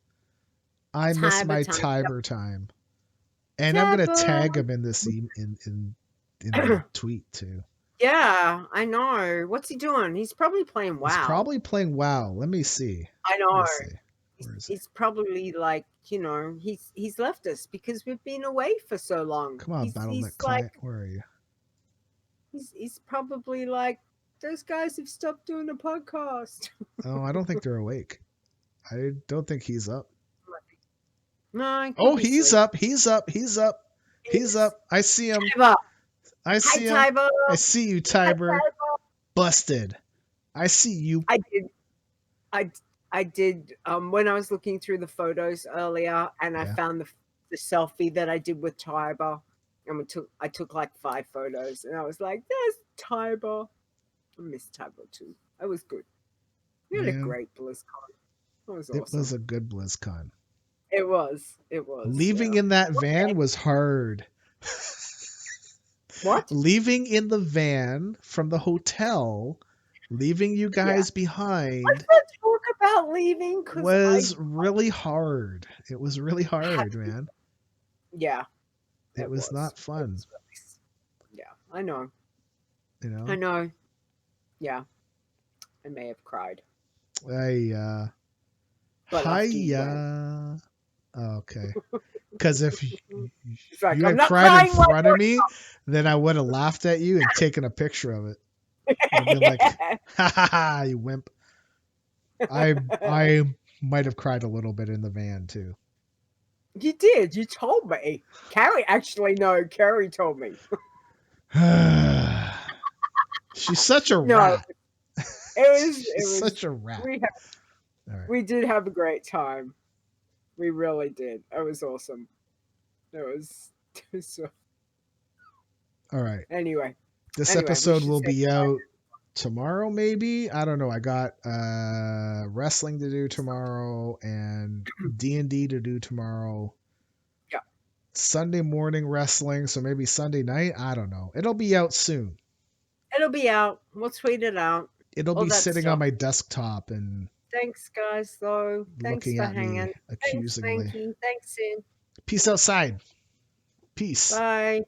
I miss my Tiber time. And I'm gonna tag him in this in the tweet too. Yeah, I know. What's he doing? He's probably playing WoW. He's probably playing WoW. Let me see. I know. He's probably like, he's left us because we've been away for so long. Come on, Battle.net client. Where are you? He's probably like, those guys have stopped doing a podcast. Oh, I don't think they're awake. I don't think he's up. No. Oh, he's up. He's up. He's up. He's up. I see him. Tiber. I see him. Tiber. I see you, Tiber. Busted. I see you. I did. When I was looking through the photos earlier, and I found the selfie that I did with Tiber, and I took like 5 photos, and I was like, "There's Tiber." I miss Tiber too. It was good. We had a great BlizzCon. It was awesome. It was a good BlizzCon. It was. Leaving in that van was hard. What? Leaving in the van from the hotel, leaving you guys behind. Let's not talk about leaving. Was really hard. It was really hard, man. Yeah. It was not fun. Yeah, I know. I know. Yeah. I may have cried. Hiya. Okay. Because if you had cried in front of me, then I would have laughed at you and taken a picture of it. I'd be like, ha ha ha, you wimp. I might have cried a little bit in the van too. You did. You told me. Carrie Carrie told me. She's such a rat. She's such a rat. We did have a great time. We really did. It was awesome. It was so... All right. Anyway. This episode will be out tomorrow, maybe. I don't know. I got wrestling to do tomorrow and D&D to do tomorrow. Yeah. Sunday morning wrestling, so maybe Sunday night. I don't know. It'll be out soon. It'll be out. We'll tweet it out. It'll be sitting on my desktop and. Thanks, guys. Though. Thanks for hanging. Accusingly. Thanks, Sin. Peace outside. Peace. Bye.